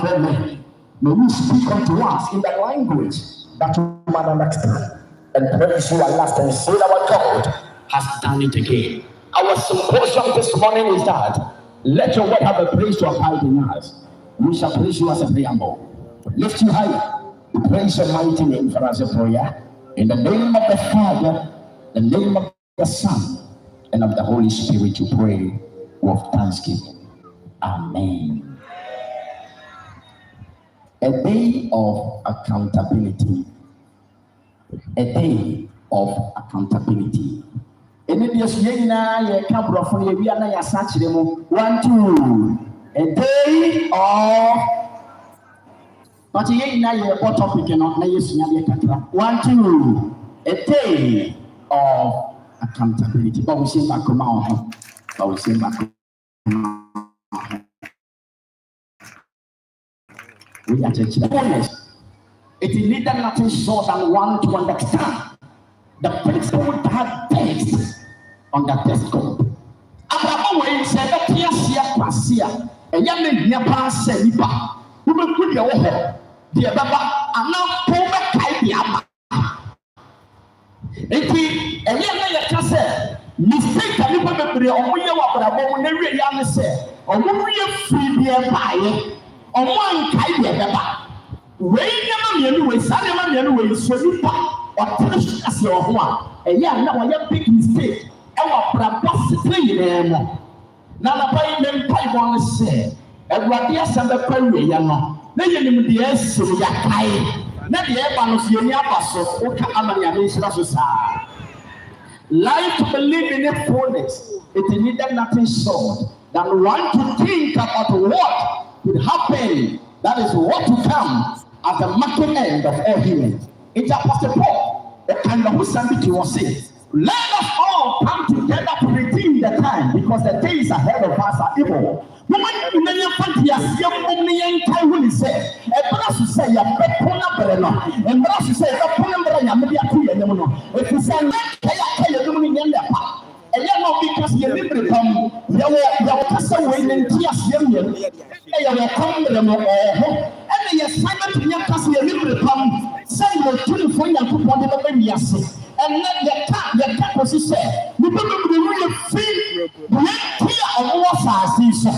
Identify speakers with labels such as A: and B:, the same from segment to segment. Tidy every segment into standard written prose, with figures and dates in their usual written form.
A: of all men, may you speak unto us in the language that we might understand and praise you at last and say our God has done it again. Our symposium this morning is that let your word have a place to abide in us. We shall praise you as a preamble. Lift you high. We praise your mighty name for us a prayer. In the name of the Father, the name of the Son, and of the Holy Spirit, you pray with thanksgiving. Amen. A day of accountability. A day of accountability. Any day you can bring from you, we are not such a 1, 2. A day of. But you know your topic cannot lay you 1, 2. A day of accountability. But we say back home. But we say back home. We are church. It is needed nothing short than one to understand the principle that based on the test code. Abraham when said that Pasia, a young man near pass Senipa, who will put your head, dear Baba, and now pull back Kaibiama. A young man that said, mistake a little bit of what Abraham never young said, or who you free dear by. On one kind of Baba. Rain never way, Sunday anyway, so you or touch as your one. And yeah, now I have big mistake. Our propensity anymore. Now the payment I want to say, and what yes, and the prayer, no. Then you the S, so you are kind. Not the Ebanos, you never so, okay, Amalia, life to believe in it fullness. It needed nothing short than one to think about what would happen. That is what will come at the market end of all humans. It's Apostle Paul, the kind of something was saying. Let us all come together to redeem the time because the days ahead of us are evil. Woman, you may not find your young woman and time when he said, a brass to say, a pepona berena, and brass to say, a pepona berena, maybe a two and no. If you say, I don't mean in the and yet not because you live with them, you will pass away in tears, you will come with them all. And the assignment to your cousin, you live with them, send your children for you to put on the baby. And let the cat was said, you don't really feel here on what I see.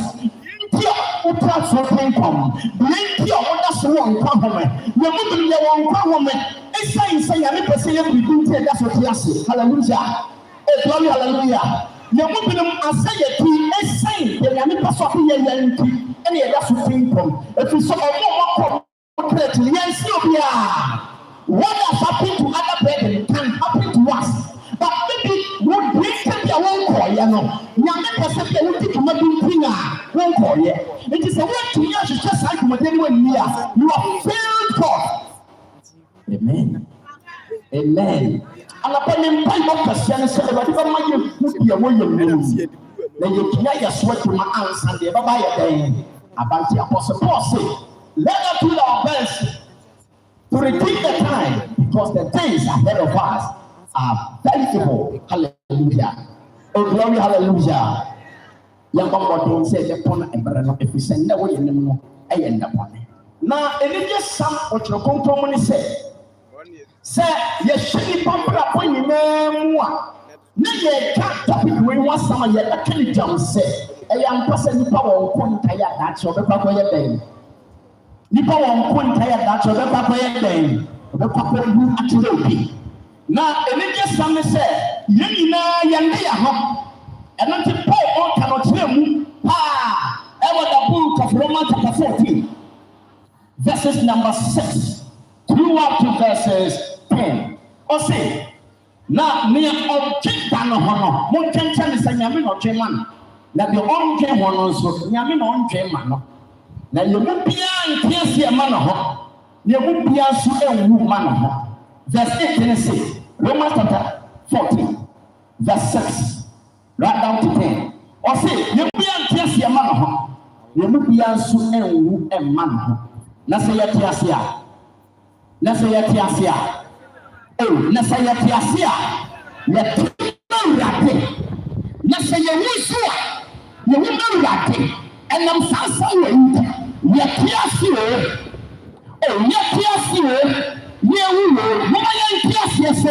A: Here, what that's what income. Blink here, what that's one compliment. You're moving your own compliment. It's saying, I never say every good that's what you say. Hallelujah. Glory, hallelujah. You move them and say it to a saint. They are not stopping your young any other income. If you saw a more yes, you are. What has happened to other brethren can happen to us. But maybe what brings them your own call, you know. You are not accepting what you might be doing. Won't call you. It is a word to you, just like anyone here. You are filled God. Amen. Amen. And upon him, Bible question said, but if I put your way, then you can just sweat to my answer and the Baba day. About the Apostle Paul say, let us do our best to redeem the time because the days ahead of us are very evil. Hallelujah. Oh, glory, hallelujah. Young Baba said, upon a brother, if we send away anymore, I end upon it. Now, and it just some what your company said. Say, yes, she pamper upon you, ma'am. Nay, can't topic when one summer yet actually jump say, a young person power point tired that you're the papa day. Nipa won't tired that you're the papa day. The papa you actually. Now, and it just some say, you know, Yandia, and until Paul cannot hear me. Ah, ever the book of Romans chapter 14, verses number 6 throughout to verses 10. Or say, now, near object than a honor, more can tell us a yamin or German. That the on came one also, yamin on German. Now you would be a Pierce man of her. You would be a super woman. Verse 8 say, Romans chapter 14, verse 6, right down to 10. Or say, you be a Pierce man of her. You would be a super man. Let's say a Pierce. Let's say a Pierce. Oh, let's say a Pierce. Let me rap. Let's say a Wishua. You will not rap. And I'm sorry. Yet, yes, you Oh, yes, you. Yeah, we will. Yes,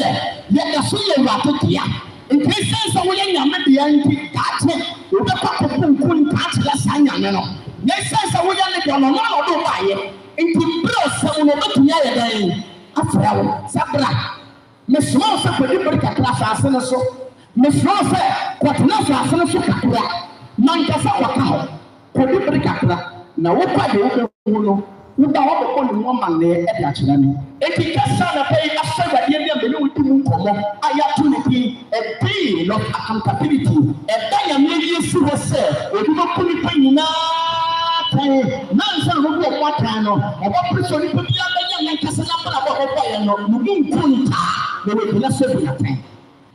A: yɛda so yɛ wurakotia nti sɛ sɛ woyɛ nyame deɛ nti kaakye wobɛkɔ akɔpunku nkaakyerɛ saa nyame no na sɛ sɛ woyɛ ne deɛ no ɔno na ɔde wobaayɛ nti berɛ ɔsɛm no wobɛtumi ayɛ dɛn afrɛ wo sɛ bra mesoma wo sɛ kɔdi bere kakra asase no so mesoma wo sɛ kɔtena asase no so kakra na nkasa wɔka hɔ kɔdi bere kakra na wokɔ deɛ wobɛhu no woda wɔbɛkɔ ne mu amanneɛ ɛde akyerɛ no enti kasa na pɛyi asɛ wadeɛ bi a mene wodi mu nkɔmmɔ a yɛato ne din a day of accountability ɛda nyame yi si hɔ sɛ obi bɛku nipa nyinaa tan na nsa na wɔbu ɔmo atan no ɔbɛpere sɛ nipa bi abɛnyɛ ne nkasa na mbara bɔ ɔbɛyɛ no ne mu nku ntaa na wɔgyina sɛ bi atan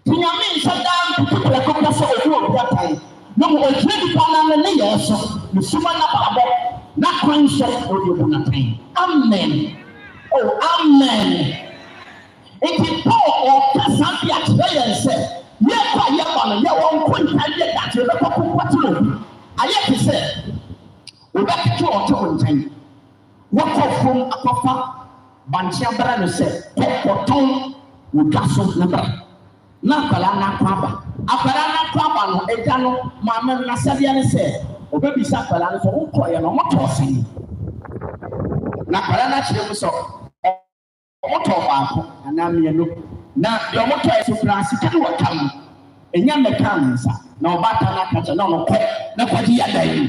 A: nti nyame nhyɛ daa mputuprɛ kɔkɔ sɛ ɔbu ɔbi atan na ɔgyina nipa no ne yɛ so ne suma na barabɔ na kwan so ɔde ɔbu n'atan amen. Oh, amen. Enti Paul ɔkasa bi akyerɛ yɛn sɛ yɛkɔ a yɛba no yɛ wɔn nkontan yɛ dakyerɛ bɛkɔ kɔkɔte obi ayɛ te sɛ wobɛkete ɔte wo nkyɛn wɔkɔ fam akɔfa bankyea brɛ no sɛ kɔkɔtɔn wo dwa so ne brɛ na akwadaa no akɔ aba no agya no maame no n'asɛdeɛ ne sɛ ɔbɛbisa akwadaa no sɛ wokɔɔyɛ no ɔmɔtɔɔ sɛn na akwadaa no akyerɛ mu sɛ ɔmɔtɔɔ baako anaa mmienu na deɛ ɔmɔtɔɔ so kura sika no wɔka mu ɛnya mmɛka ne nsa na ɔbaata no aka kyɛ na ɔnɔkɔ na kɔgye yɛ dan mu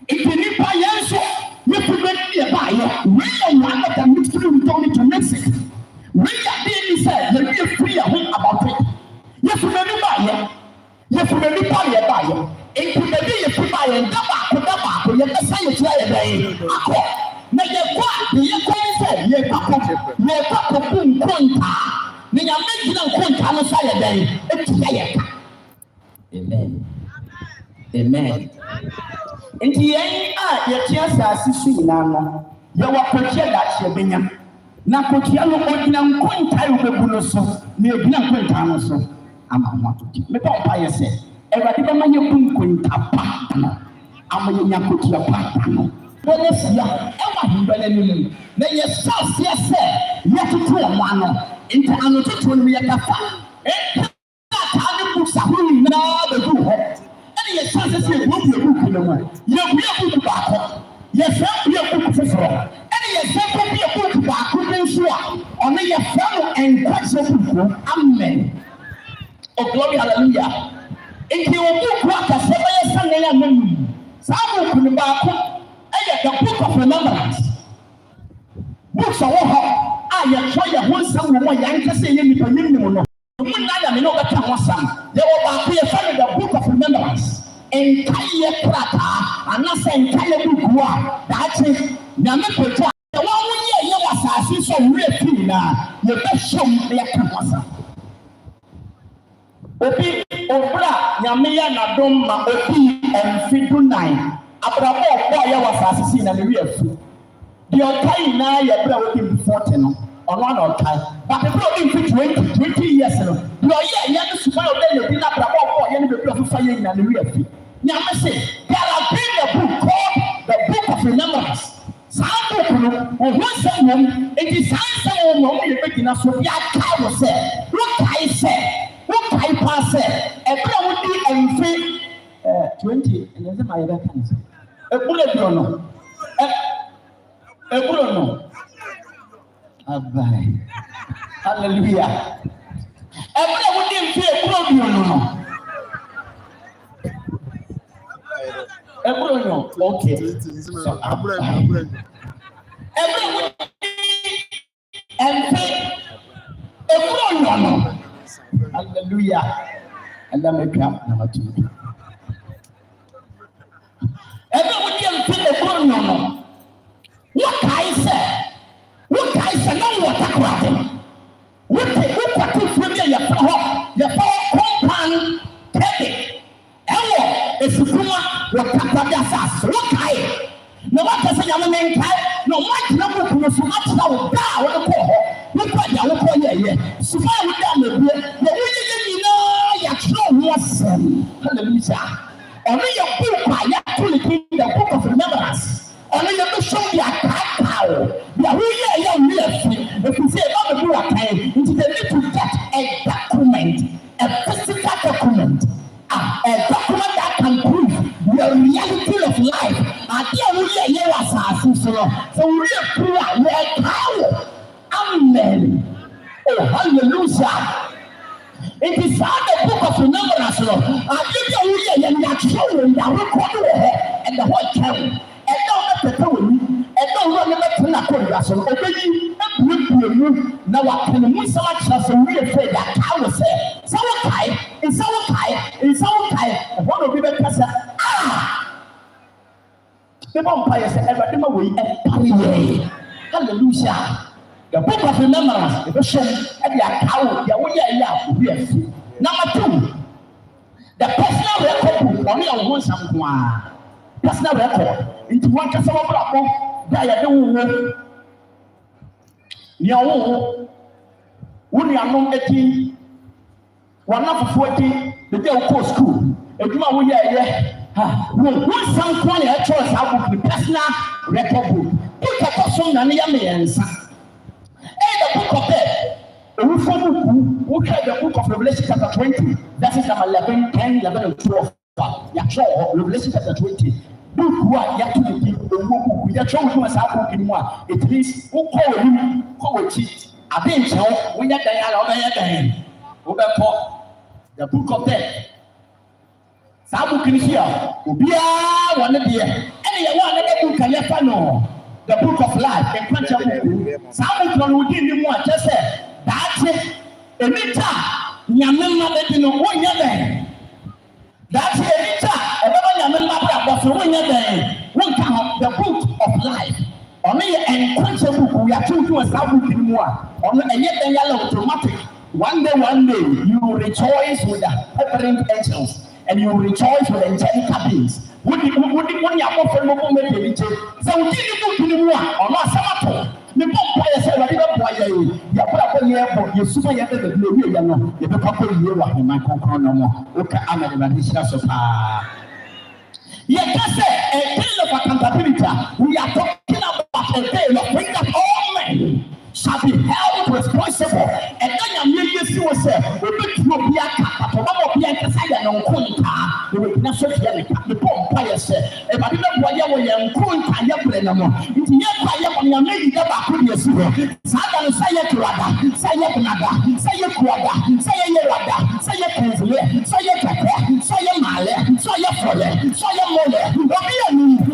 A: nti nipa yɛn nso yɛfi bɛni deɛ baayɛ wei yɛ one of the mystery we don't need to mix it wei yɛ adeɛ ni sɛ yɛbi efiri yɛ ho about it yɛfi bɛni baayɛ yɛfi bɛni baayɛ baayɛ nti bɛbi yɛfi baayɛ nda baako yɛbɛsa yɛtua yɛ dan akɔ na yɛkɔ a yɛkɔ ne sɛ yɛkɔ bu nkontaa na nyame gyina nkontaa no so ayɛ dan etua yɛ ka amen nti yɛn a yɛte asase so nyinaa no yɛwɔ akɔkyia daakye bɛnya na akɔkyia no ɔgyina nkontaa wobɛbu no so na yɛgyina nkontaa no so ama ho atɔkye mepɛ ɔpa yɛ sɛ awurade bɛma yɛbu nkontaa pa no ama yɛnya akɔkyia pa no wɔn asia ɛwɔ ahomba n'anim na yɛhyɛ aseɛ sɛ yɛtoto wɔn ano nti anototo no yɛkafa nkrataa ne books ahorow nyinaa bɛgu hɔ ɛne yɛhyɛ aseɛ sɛ yɛbuebue book no mu yɛbue book baako yɛfrɛ bue book foforɔ ɛne yɛsɛ bue book baako bi nso a ɔno yɛfrɛ no nkwagye book amen oh glory hallelujah nti wɔn book akasɛ bɛyɛ sɛ ne yɛ anam saa book no baako the book of remembrance books a wɔ hɔ a yɛtwerɛ yɛ ho nsɛm wɔ mu a yɛankasa yɛ nipa nim no no ɔmo nna yɛ me ne ɔbɛka ho asɛm yɛwɔ baako yɛfrɛ no the book of remembrance nkaeɛ krataa anaasɛ nkaeɛ buku a daakye nyame pɛtɔ a wɔn ho yɛ wɔ asase so wura fi nyinaa yɛbɛhyɛ mu na yɛka ho asɛm obi obra nyame yɛ n'adom ma obi mfe dunan abrabɔ ɔbɔ a yɛwɔ asase si na ne wi afu deɛ ɔka nyinaa yɛ berɛ a wɔdi mfi 40 no ɔno ana ɔkae but berɛ a wɔdi mfi 20 years no deɛ ɔyɛ ɛyɛ no suma a ɔbɛ yɛ bi na abrabɔ ɔbɔ a ɔyɛ no baabi ɔfofa yɛ nyina ne wi afu nyame se there has been a book called the book of remembrance saa book no ɔho nsɛm wɔ mu enti saa nsɛm wɔ mu a ɔmo yɛ bɛgyina so bi akae wɔ sɛ wokae paa sɛ ɛberɛ a wodi mfi 20 ɛnyɛ sɛ ma yɛbɛka ne sɛ eburo no abai hallelujah eburo wodi mfi eburo no eburo no okay eburo wodi mfi eburo no hallelujah and I'm a camp number 2 ebe wo die mfe eburo no wo kai se na wo takwade wo kwati firi ya fa ho ya fa kompan tebe ewo esukuma wo takwade asase wo kai na wo ta se ya mo nkai no mo akina mo kuno so atira wo da wo ko ho wo kwa ya wo ko ye suma wo da na bie na wo ye nyina ya tro ho asem hallelujah ɔno yɛ book a yɛato ne din the book of remembrance ɔno yɛ bɛhyɛ mu yɛ akaaka was asasuno. So we are like how. Amen. Oh, hallelujah. It is the book of Numbers. I give you and your children that record and the whole town. And don't let the town. And don't run the Nakorason. Obey you. Now I can move so much as we afraid that I will say. Sawakai, in Sawakai, in Sawakai, and one of the person. The vampires ever do away and party. Hallelujah. The book of Numbers, the version and the account, the way I love. Number 2, the personal record on your own someone. Personal record. Into one customer platform, that you do. You when you are not 18, 1 of 40, the day of school. If you are here, one some quality choice out of the personal record book. Put a person on the answer. The book of death. Look at the book of Revelation chapter 20. That is number 11, 10, 11, and 12. Revelation chapter 20. Book what you have to do. You are trying to do in one. It means who call him, call it. I didn't tell when you're there. The book of death. Sabu can hear. Ubia one of the any one of the book can let know. The book of life and quench some can within the one just said that's it. Emita, Yamima, you know, 1 year. That's Emita, and Yamima was 1 year. One count the book of life. Only and quench a book, we are two to a Sabu in one. Only a yet yellow automatic. One day, you will rejoice with the peppering angels and you will rejoice with angelic beings. Would you offer no moment? So, did you go to the one or not? Samato? The bomb said, I didn't buy you. Your proper year, you super yet the blue, you know, the proper year of my concern no more. Okay, I'm a malicious of yet, that's it, a tale of accountability. We are talking about a tale of bring up all men shall be held responsible. And then you was we will be a cat, but be a side on Kunta. We will not say the bomb fire said, if I didn't buy you and Kunta, it's yet by your lady that could be a zero. Satan say it rather, say it another, say it rather, say it rather, say it easily, say it a say it male, say it for say it mole,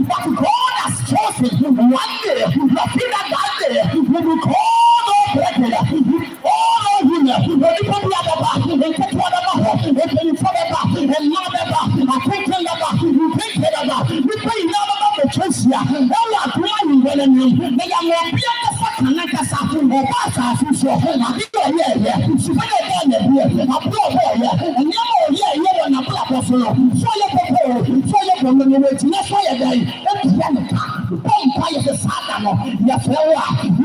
A: but God has chosen one day, that day, we will call all women, people and take one about, and forever, and not about, I think about, you think about, you pay none about the church here. All are crying when they are more beautiful than or Bassa, so I think yeah, she might have done it, I blow here, and you're on a black of so you're from the way, that's why the bomb fire the Satan, yes, you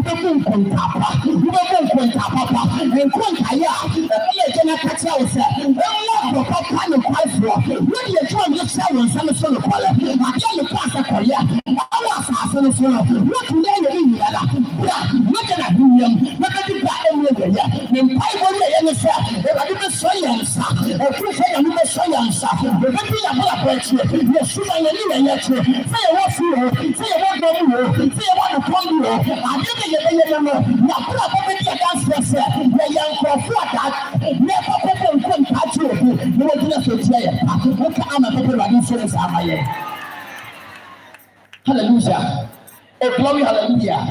A: don't papa, and Quintaya, and catch out, and what the kind of life when you're trying to sell and some sort of color, I tell you, Pastor Korea, I was asking for what you need, look at William, look at the back and Bible and say, I didn't say answer, I didn't say answer, but if you are not you're shooting and yet, say what you say what you say what you come to, I didn't get probably against yourself. The young for that, never people couldn't touch you. You will just say, look at my people are insurance. Hallelujah. Oh, glory, hallelujah.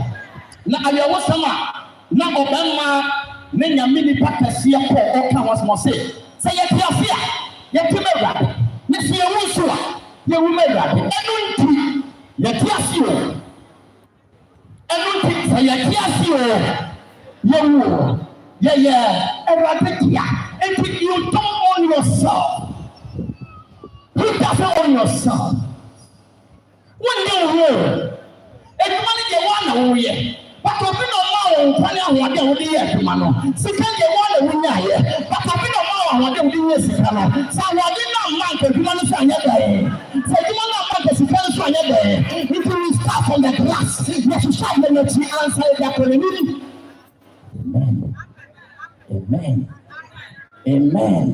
A: Now, I was sama. Now, Obama, Nenya mini Pakasia, or Kawas Mose. Say, yet, you may rap. Miss you will make rap. Everything, yet, you. Everything, say, yet, yeah, and if you don't own yourself, who doesn't own yourself? When you roll, and you want to but I've been a man, what they would hear, man. Second, you want to win here, but I've been a man, what they would hear, so I did not mind if you want to find a day. So you want to find a find a day. If you start from the glass, you should shine the next answer that. Amen.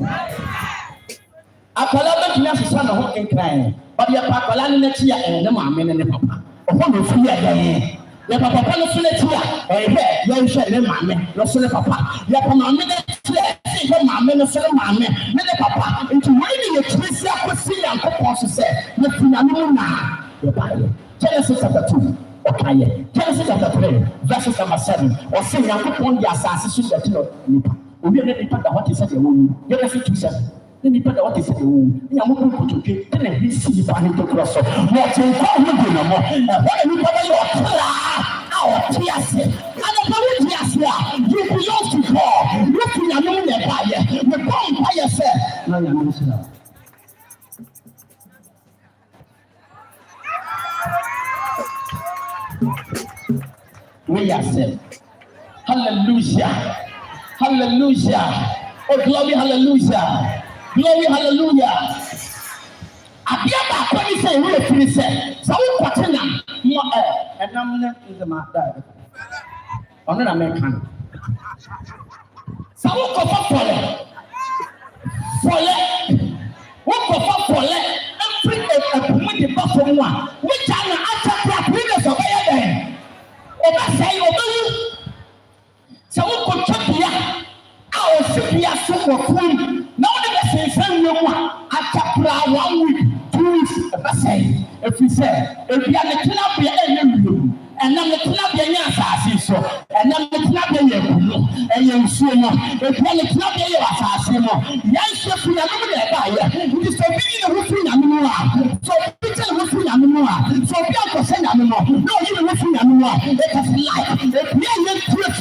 A: Akwala be tuna sesa na ho nkran. Obi akwala ne na tia en ne maame ne papa. Ho papa no free again. The papa no free here. Hey, you share the mammy, no free papa. You come on me the mammy, no free mammy, me the papa. Into really the twist up with see and papa say, no free na. The Bible. Genesis chapter 2. Okay. Genesis chapter 3, verses number 7. Or say you put on the assassin that you know. We are not part of what he said. Genesis 2:7. Then he put what he said. We are moving to today. Then he see the panic to cross. What you call me no more. What you call your our tears. And the police you belong to God. You can know the fire. The bomb fire said. No, you're not sure. We are saved. Hallelujah. Hallelujah. Oh, glory, hallelujah. Glory, hallelujah. Abia ba say we free say. So we kwatena mo enam na ndema da. Ono na American. So we ko fa fole. We ko fa fole. Every a the bafo mo a. We jana acha we the so be there. Oba say oba. So we ko chapia. Our Sipia super food. Now the same after 1 week, 2 weeks, if we say, if we are the club, we are and I'm the club, so, and I'm the club, and you see, if you are the club, yes, if we are not there, we just be the roofing animal. So, picture the roofing animal. So, we are to send animal. No, you are roofing animal. Let us like, if we are not to a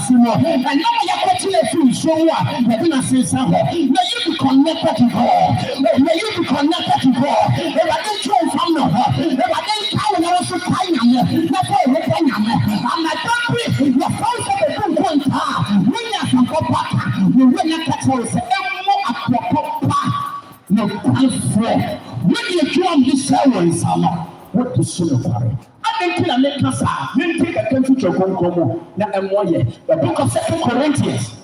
A: and now we are putting a food, so what? We're going to say something. May you be connected to God. May you be connected to God. If I didn't show from the heart, if I didn't count, I was so kind. I'm like, don't be your first of the good point. When you're from Papa, you will not catch us. No, when you come this hour, summer, what is so far? I think I make us out. You take a country to go. Now, I'm one year. The book of 2 Corinthians,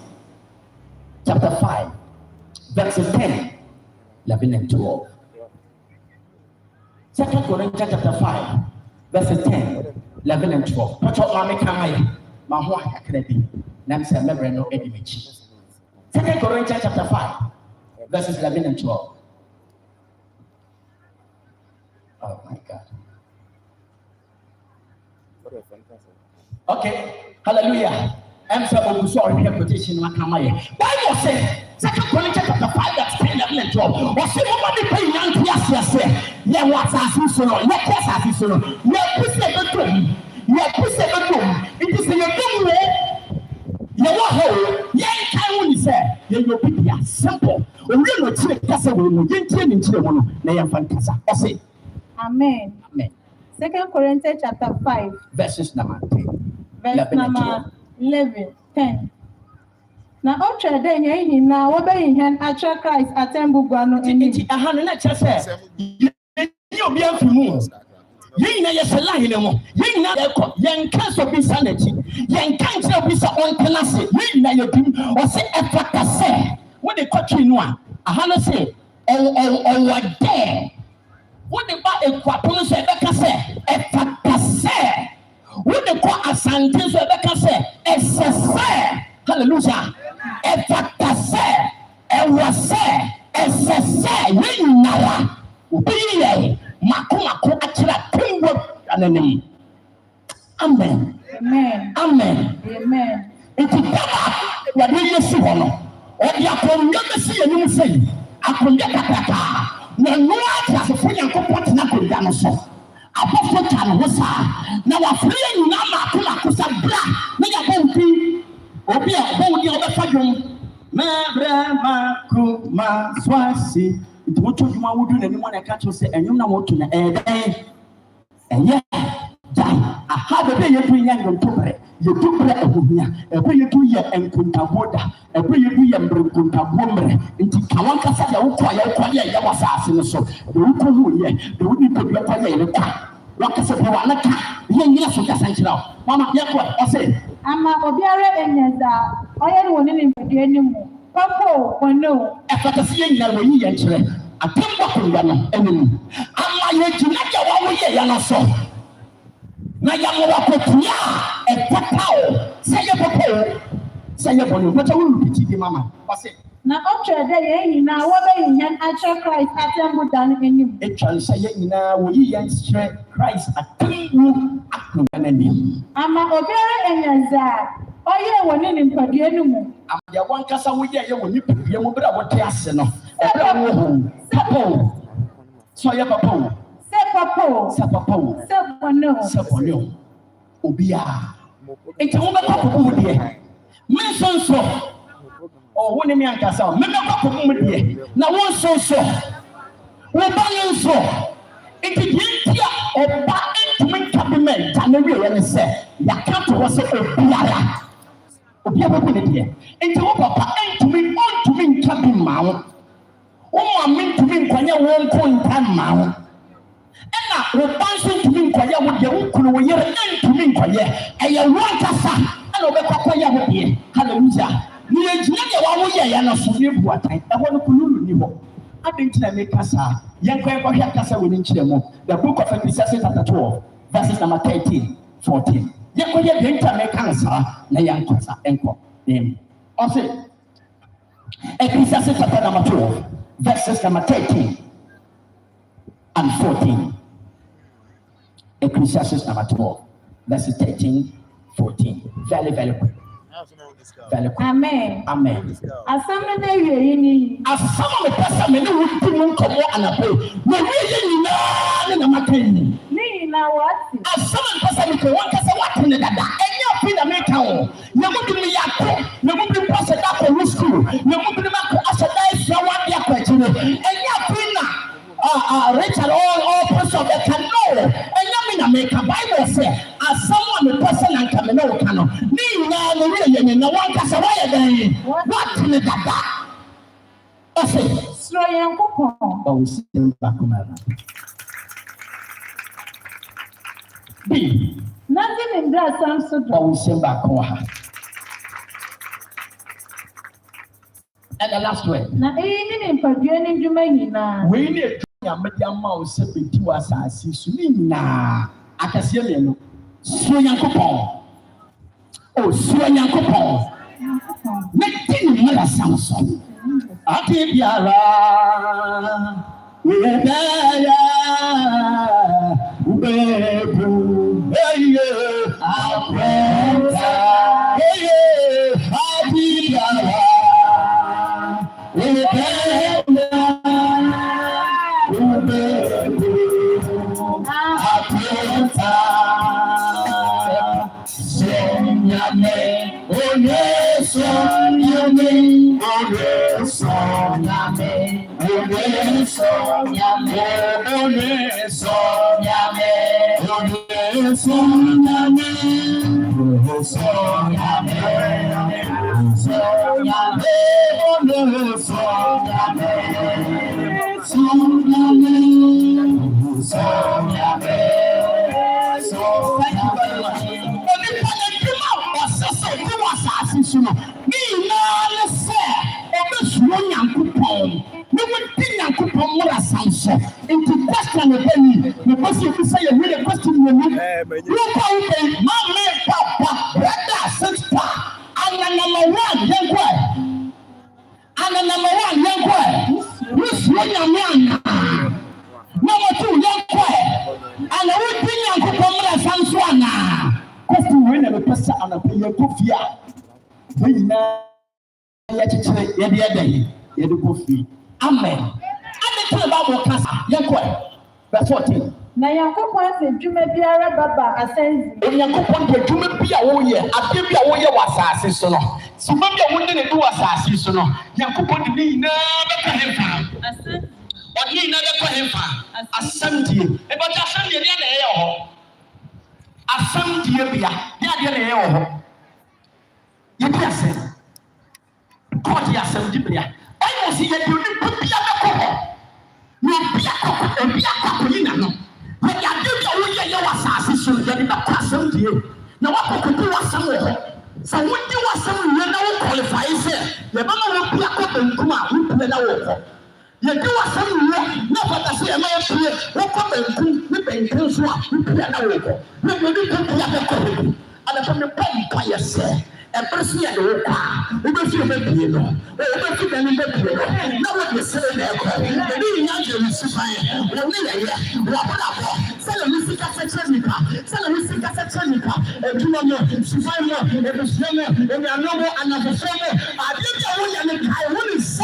A: chapter 5, verses 10, 11, and 12. 2 Corinthians, chapter 5, verses 10. 11 and 12. What your mammy can my whole academy. Namsa member no enemy. 2 Corinthians chapter 5, verses 11 and 12. Oh my God. Okay, hallelujah. I'm sorry, quotation. Bible says, 2 Corinthians chapter 5, that's 10, 11 and 12. Or say, nobody paying young yes. Yeah, what's as so? Yes, as so. Yeah, push the yeah, push the it is your own way. You are yeah, I only say, you're people simple. We will not take us away. We didn't change into one. They are fantastic. I say,
B: Amen.
A: Amen.
B: 2 Corinthians chapter 5,
A: verses number 10.
B: Verse number 11, 10. Now, after then, you now obey him at Christ at Tembuguano.
A: I had an exercise. You'll be able to move. You know, yes, a lie no more. You know, young cancer be sanity. Young cancer be so on tenacity. You know, you do or say, a say. What they cut you one. I had to say, oh, what there. What they buy a quapon say, Becca say, a say. What they call a sentence, Becca say, a say. Hallelujah. A say, a was say, a say, you know. Be Makuma Akira Timbo and enemy. Amen.
B: Amen.
A: Amen.
B: Amen.
A: It's what do you see? Or you can see a new thing. I can get a papa. No, as a friend of Potana Danoso. Apostle Tanosa. Now a friend Nama Kusa Black. May I go be Obia Bodi of the Fadum. Mabra Makuma Swasi. What you would do anyone I catch you say, and you know what to and yeah, I have a day you bring young to you do bread of me, a way you do your and Kunta Woda, a way you do your Kunta Woman, into Kawanka said, oh, quiet, was asking so. The Uku, the wouldn't put your quiet. What is it? Yes, you can say, Mama, yes, what I say.
B: I'm a Obiara and Yaza. I am one in the anymore. Papa, oh no. After
A: seeing that we enter, I can't walk in the enemy. I'm like, you not your one way, and also. na yamowakotua etakao seye popo seye bonu but we repeat the mama wase
B: na otwe de ye nyina wo be yin ache Christ atembu dan enim
A: etwa seye nyina wo yi yan share Christ atembu akonani
B: ama obiara enyaza oye woni ni mpadue no mu
A: amde wankasa wo ye woni padue mu bra wo te ase no bra wo ho papo so ye papo Sapo Obia. It's a woman of dear. Mention so. Oh, when me and Cassa, Member now one so. We're banging so. It is here or back to make cabinet and the real and say, Yakat was a Piara. Obia, dear. It's a papa and to me, cabinet mount. Oh, I mean to me, when you won't point time mount. Ena rebanso to me kwaya wo de wo yere en to me kwaya eya wankasa ana obekwakwaya wo de hallelujah ni ejina de wa wo ye ya na so ne buatan e ho no kululu ni ho abentina me kasa yenkwa hwa kasa wo ni nkire mo the book of Ecclesiastes chapter 12 verses number 13 14 yenkwa ye benta me kansa na yankasa enko dem o say Ecclesiastes chapter number 12 verses number 13 and 14. Ecclesiastes number 12, verses 13, 14. Very, very quick. Very quick.
B: Amen.
A: Amen.
B: Asama na ye ni.
A: Asama me pesa me no wuti mu nkomo anape. We ye na makani.
B: Ni na what?
A: Asama me pesa me ko wankasa wate ne dada. Enya fi na me ka wo. Na mu bi me yakọ. Na mu bi pasa da ko school. Na mu bi ma ko asada ifia wa dia ko akire. Enya fi na Richard, all person of the canoe, and Yamina make a Bible say, as someone the person and Camino canoe. Nina, the real no one can survive. What in the Dada? I say,
B: Sloyan Coupon.
A: Oh, still back on B.
B: Nothing in that sounds so.
A: Oh, still back on her. And the last one.
B: Na in Padian Jumana.
A: We need Yamadia Mouse, 72 assassins, Nina, Acasiano, Soyankopon. Oh, Soyankopon. Making Mother Samson. Atibiara, we are there. Bebu, into question the penny. The person who say you really question me. Look how you say, Mama, Papa, brother, sister, and the number one, young boy. And the number one, young boy. Who's young man? Number two, young boy. And the would be young Papa, Sanswana. Question when the person and a player coffee. We know yet it's the other day. You coffee. Amen. Bible class, verse 14.
B: Na Yakopon se dwuma biara baba asenzi.
A: Yakopon de dwuma bia wo ye, ade bia wo ye wasase so no. So ba bia wo ne do wasase so no. Yakopon de ni na be ka hemfa. Asenzi. Oni na be ka hemfa. Asamdie. E ba ta asamdie dia na ye ho. Asamdie bia, dia na ye ho. Ye bia se. God ya asamdie bia. Bible si ye de ni bia be ko ho. No bia kokolina no we ya do wo ye wasase so ye de ba kwasam die na wakokoku wasam wo so wo di wasam ye na wo qualify say ye ba ma wo bia ko benkum a wo pele na wo ko You do a some no, but I say a man here, what come and kills one, and from the pen by yourself. A person at the work, we don't feel maybe you know. We don't feel any better. Now what you say there, the new young is fine. We need a year. Sell a music as a technica. Sell a music as a technica. And do not know. Survival, and the summer, and the number, and the summer. I didn't know I want to say.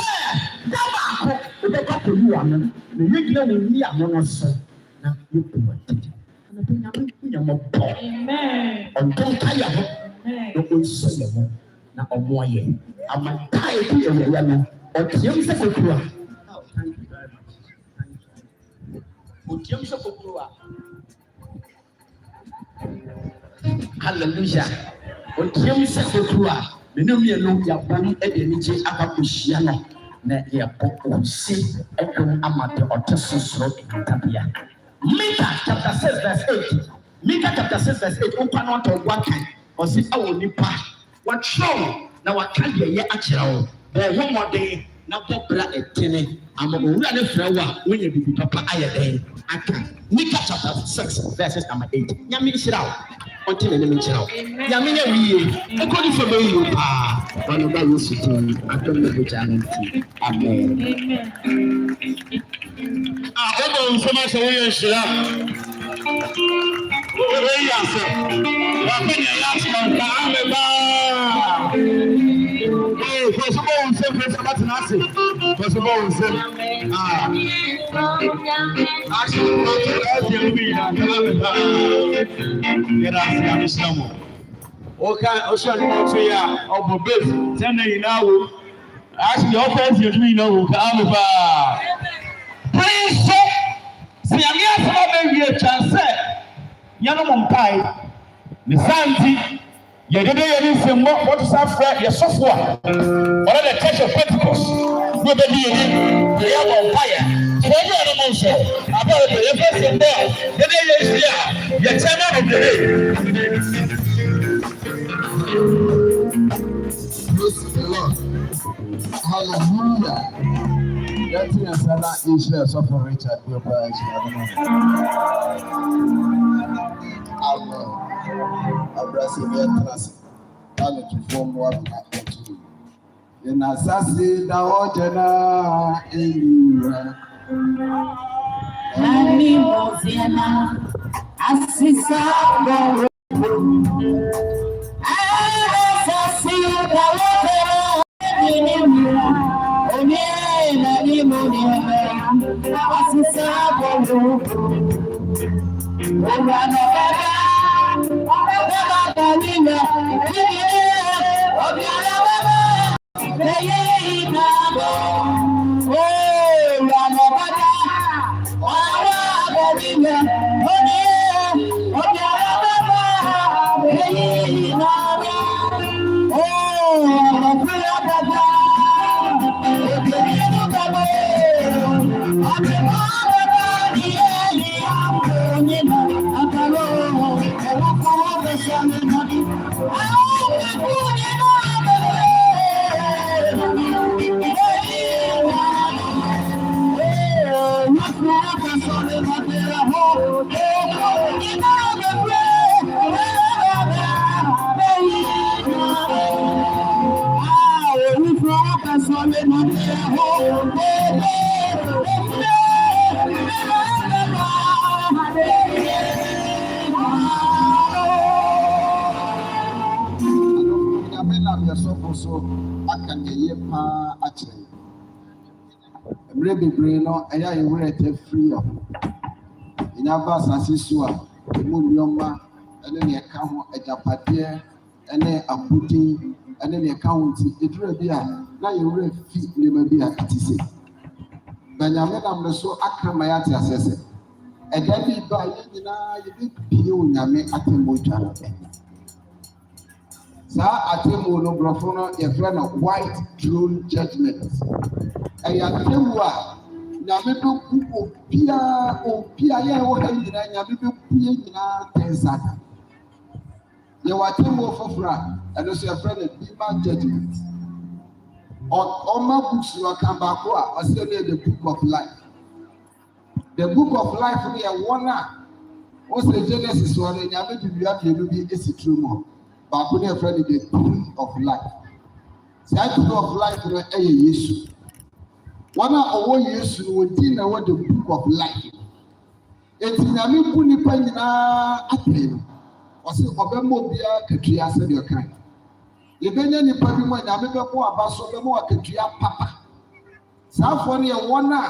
A: Never. The back of you, I mean, the regular in me, I'm not so. Now you do it. And I think I'm more poor.
B: Amen.
A: And don't tire. No say no na omoye amatai bi ewe no otiem se kokua thank you very much otiem se kokua hallelujah otiem se kokua menum ye no ya bom e de ni je akakohia no na ye poko si edom amate otesosoro tabia Micah chapter 6 verse 8 Micah chapter 6 verse 8 opa no to wakan Osi awo nipa watchrow na wakade ye akyerɛw be ho mode na popra etene amabowura ne frewa wonye bibi papa ayɛ aka Micah chapter 6 verses number 8 nyame hyiraw onti ne me kyerɛw nyame nya wiye ekodi fo be yi pa wano ba yesu tin adom ne boja nti amen
C: obo nsoma se wo ye hyira Yano Monkai, the Santi, Yedede Simbo, what is our friend, your software, or the Church of Pentecost, with the DNA, the Yellow Fire, every animal show, about the first and there, the day is here, your channel of the day.
D: Praise the Lord. Hallelujah. That is another issue of Richard Wilbur. Abrasibiatrasi ale tufomu wa binatu ina sasi da ojena eniwa
E: nani moziana asisa bo sasi da ojena eniwa onye nani moziana asisa bo
D: so aka ye pa akyere mre bebre no eya ye wure te free up ina ba asase so a mu nyoma ene ne ka ho ajapade ene abudi ene ne ka ho nti edura bi a na ye wure fi ne ma bi a tise banyame nam ne so aka ma ya te asese eda bi ba ye nyina ye bi pie onyame atemo twara Sa atemu no brofo no ye fre na white throne judgment. Eya atemu a nyame do ku opia ye wo ha nyina nyame be ku ye nyina tensaka. Ye watemu ofofra eno so ye fre na bima judgment. Oma books no kan ba ko a ɔsɛ ne the book of life. The book of life no yɛ one a ɔsɛ Genesis wɔ no nyame bibia mienu bi esi tiri mu. Ba ko ne friend the book of life. Saa book of life no ɛyɛ Yesu. One a ɔwɔ Yesu no wodi na wɔ the book of life. Eti nyame bu nipa nyinaa atɛn no. Ɔsɛ ɔbɛma obiara katua sɛ deɛ ɔkan. Yɛbɛnya nipa bi mu a nyame bɛbɔ aba so bɛma akatua papa. Saa afɔ no yɛ wɔn a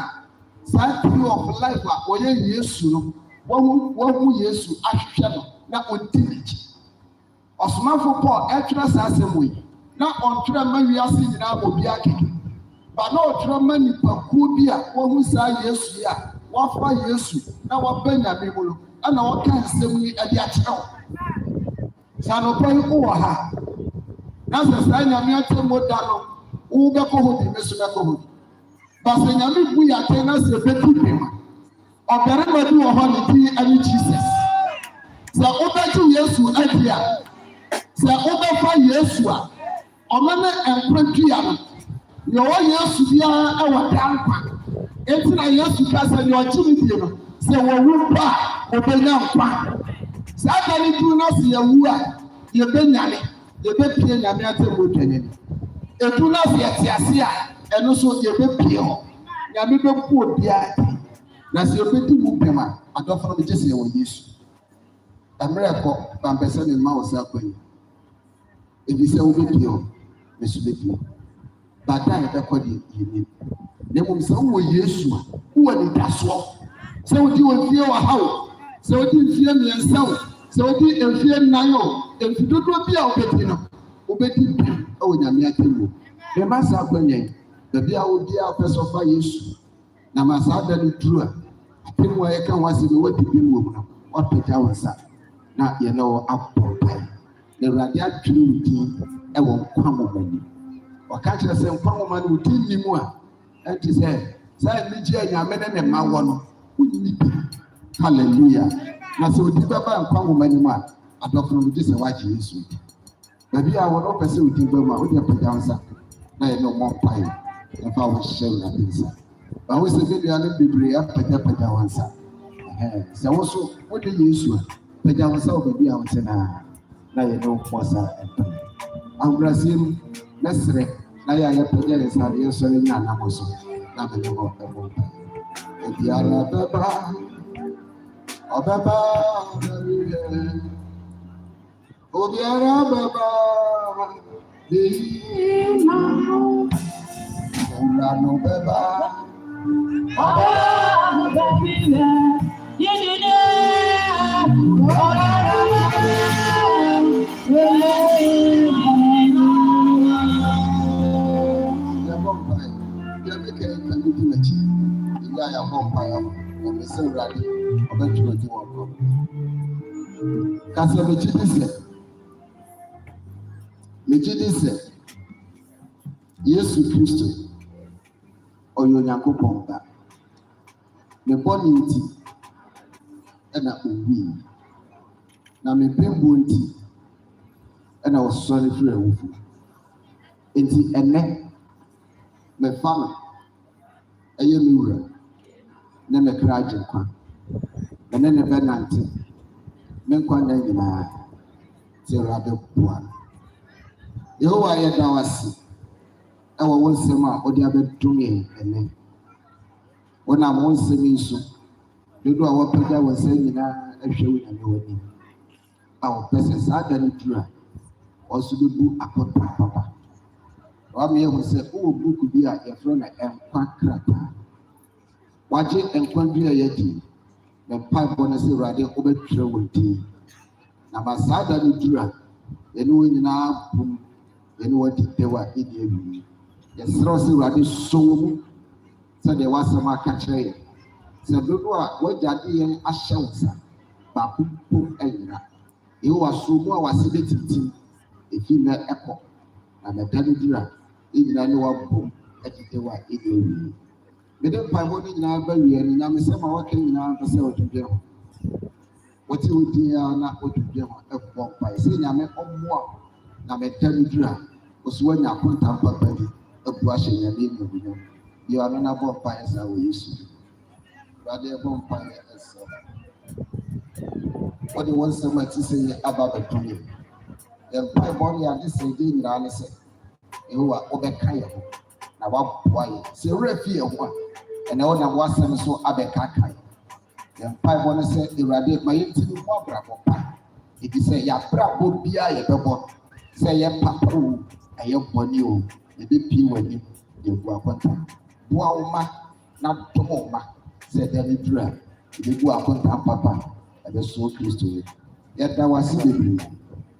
D: saa tree of life a wɔyɛ Yesu no wɔhu Yesu ahwehwɛ no na ɔdi n'akyi. Ɔsomafo Paul ɛtwerɛ saa asɛm wɔ yi na ɔntwerɛ ma wiase nyinaa obiara keke. Ba na ɔtwerɛ ma nipakuo bi a wɔhu saa Yesu yi a wɔafa Yesu na wɔbɛ nyame mu no ɛna wɔka nsɛm yi ɛde akyerɛ wo. Saa nɔpa yi wowɔ ha na sɛ saa nyame atɛmmɔ da no wobɛkɔ hɔ bi me so bɛkɔ hɔ bi. Ba sɛ nyame bu yɛ atɛn na sɛ bɛtu bima ɔbarima bi wɔ hɔ ne din ane Jesus. Sɛ wobɛgye Yesu adi a sɛ wobɛfa Yesu a ɔma ne nkwa dua no deɛ ɔwɔ Yesu biara ɛwɔ da nkwa. Enti na Yesu ka sɛ deɛ ɔgye ne die no sɛ wɔwu pa a ɔbɛnya nkwa. Saa da ne duru na sɛ yɛwu a yɛbɛnyane yɛbɛpie nyame atɛmmɔ dwanyani. Edu na sɛ yɛte ase a ɛno so yɛbɛpie hɔ. Nyame bɛbu obiara di. Na sɛ yɛbɛdi mu pɛm a adɔfo no gye sɛ yɛwɔ Yesu. Mmerɛ kɔ bampɛ sɛ ne mma wɔ sɛ akɔ yi. Ebi sɛ wobɛpie hɔ me so bɛpie. Bada a yɛbɛkɔ deɛ yɛnim. Na mmom sɛ wowɔ Yesu a wowɔ anidasoɔ. Sɛ wodi wɔ fie wɔ ha o. Sɛ wodi mfie mmiɛnsa o. Sɛ wodi mfie nnan o. Mfi dodoɔ bi a wobɛdi no wobɛdi pɛm ɛwɔ nyame atɛmmɔ. Mɛma saa akɔnya yi baabi a obiara pɛ sɛ ɔfa Yesu na ma saa da no duru a atɛmmɔ a yɛka ho asɛm yi wadi bi mu wɔ mu no ɔpagya wo nsa na yɛne wɔ abɔ mpae. Na Awurade adwene wo din ɛwɔ nkwa nwoma ni. Ɔka kyerɛ sɛ nkwa nwoma no wo din nni mu a ɛnti sɛ saa anigye a nyame ne ne mma wɔ no wonni bi. Hallelujah. Na sɛ odi bɛba nkwa nwoma ni mu a adɔfo no gye sɛ wagye Yesu. Baabi a wɔn ɔpɛ sɛ odi ba mu a wode apagya wo nsa na yɛne ɔmmɔ mpae ɛmfa wo hyɛ nyame nsa. Ba wo sɛ bɛnua no bebree apagya wo nsa. Sɛ wo so wode Yesu a pagya wo nsa wɔ baabi a wo te na yɛne wo mmɔ saa mpae. Ahobrɛaseɛ mu na serɛ na yɛ a yɛpagya yɛ nsa de yɛnsɔre nya anam so na mene hɔ ɛmmɔ mpae. Obiara bɛba ɔbɛba ɔbɛrehɛ. Obiara bɛba deyi owura no bɛba ɔbɛba ɔbɛrehɛ. Yedide ɔbɛba yɛbɔ mpae yɛbɛka ɛkane di n'akyi ɛyɛ a yɛbɔ mpae ama ɔmɛ sɛ Awurade ɔbɛtwerɛ di wɔn kɔ. Kasɛ megye di sɛ Yesu Kristo ɔyɛ Onyankopɔn ba. Me bɔne nti ɛna owui na me bɛmbɔ nti ɛna ɔsɔre firi awufo. Enti ɛnɛ mefa no ɛyɛ me wura na me kra agye nkwa. Ɛnɛ ne bɛnante me nkwa nna nyinaa sɛ Awurade boa no. Yehowa yɛda wo ase ɛwɔ wo nsɛm a wode abɛdom yɛn ɛnɛ. Wonam wo nsɛm yi so dodo a wɔpagya wɔ nsa nyinaa ahwɛ wo nyame w'anim a wɔpɛ sɛ saa da no duru a ɔso bɛbu akɔtɔ papa. Wama yɛhu sɛ wowɔ buku bi a yɛfrɛ no nkwa krataa. Wagye nkwa dua yɛdi na mpaebɔ no sɛ Awurade wobɛtwerɛ wɔ din. Na ma saa da no duru a yɛne wo nyinaa bom yɛne wɔdi dɛw a ɛdi awie. Yɛserɛ wo sɛ Awurade so wo mu sɛdeɛ w'asɛm aka kyerɛ yɛn. Sɛ dodo a wɔagya de yɛn ahyɛ wo nsa baako mpo anyera. Yehowa so mu a wase bɛtintim ɛfi na ɛkɔ. Na mɛda no duru a ɛnyina ne wabom ɛdi dɛw a ɛdi awie. Mede mpaebɔ no nyinaa ba wie no nyamesɛm a wɔka nyinaa mpɛ sɛ wɔdwendwen ho. Wɔte wo din a na wɔdwendwen ho ɛbɔ mpae sɛ Nyame ɔmmoa na mɛda no duru a ɔso woanya akontam papa bi abuashe nyame no you are not above fire as we used to rather above fire as what do you want someone to say about the prayer the body and this again and say you are overkind now what boy say refi one and all that was some so abekakai the Bible say irade my intinu mo brabo pa it say ya brabo bia ye bebo say ye papa o aye boni o e be pi wani e bu akonta bo awoma na domoma say the dra e bu akonta papa e be so Kristo ye da wasi bebre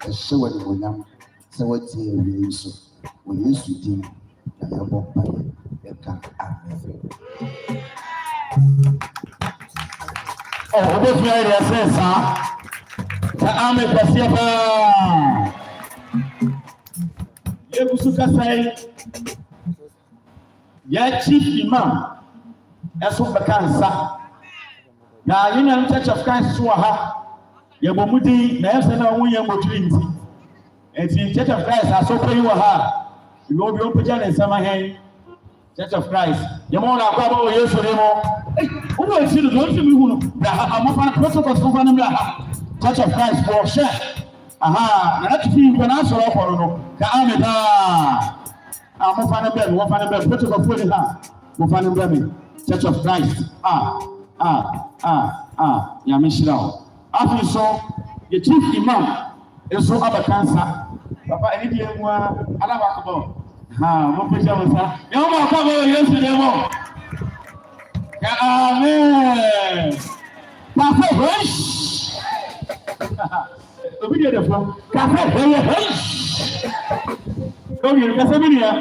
D: e shewa ni wonyam say wati e wi so o Yesu din na ye bo pa ye ka amen.
C: Oh, this area says, the army Pasiapa. Yebusuka say, ya chief imam, as of the cancer. Now, you know, Church of Christ, Swaha, Yabomudi, Nasana, William Trinity, and in Church of Christ, I saw you ha. You will be open and summer hand. Church of Christ, Yamona, Pablo, yes, who will see the Lord to me? I'm a protocol for Church of Christ for sure. Aha, that's the when I saw for no. I'm a fan of them, one fan of them, protocol for the one fan of them. Church of Christ. Yamishra. After so, the chief imam is so other cancer. Papa, any day, Alabama. Mo pèsè àwọn sá. Yàrá máa kọ́ àwọn yóò sì lè mọ̀. Amen. Kàfé hẹ́ṣ. Òbí yẹn dẹ̀ fún. Kàfé hẹ́ṣ. Lórí ẹ̀rọ kẹsẹ́ mi nìyẹn.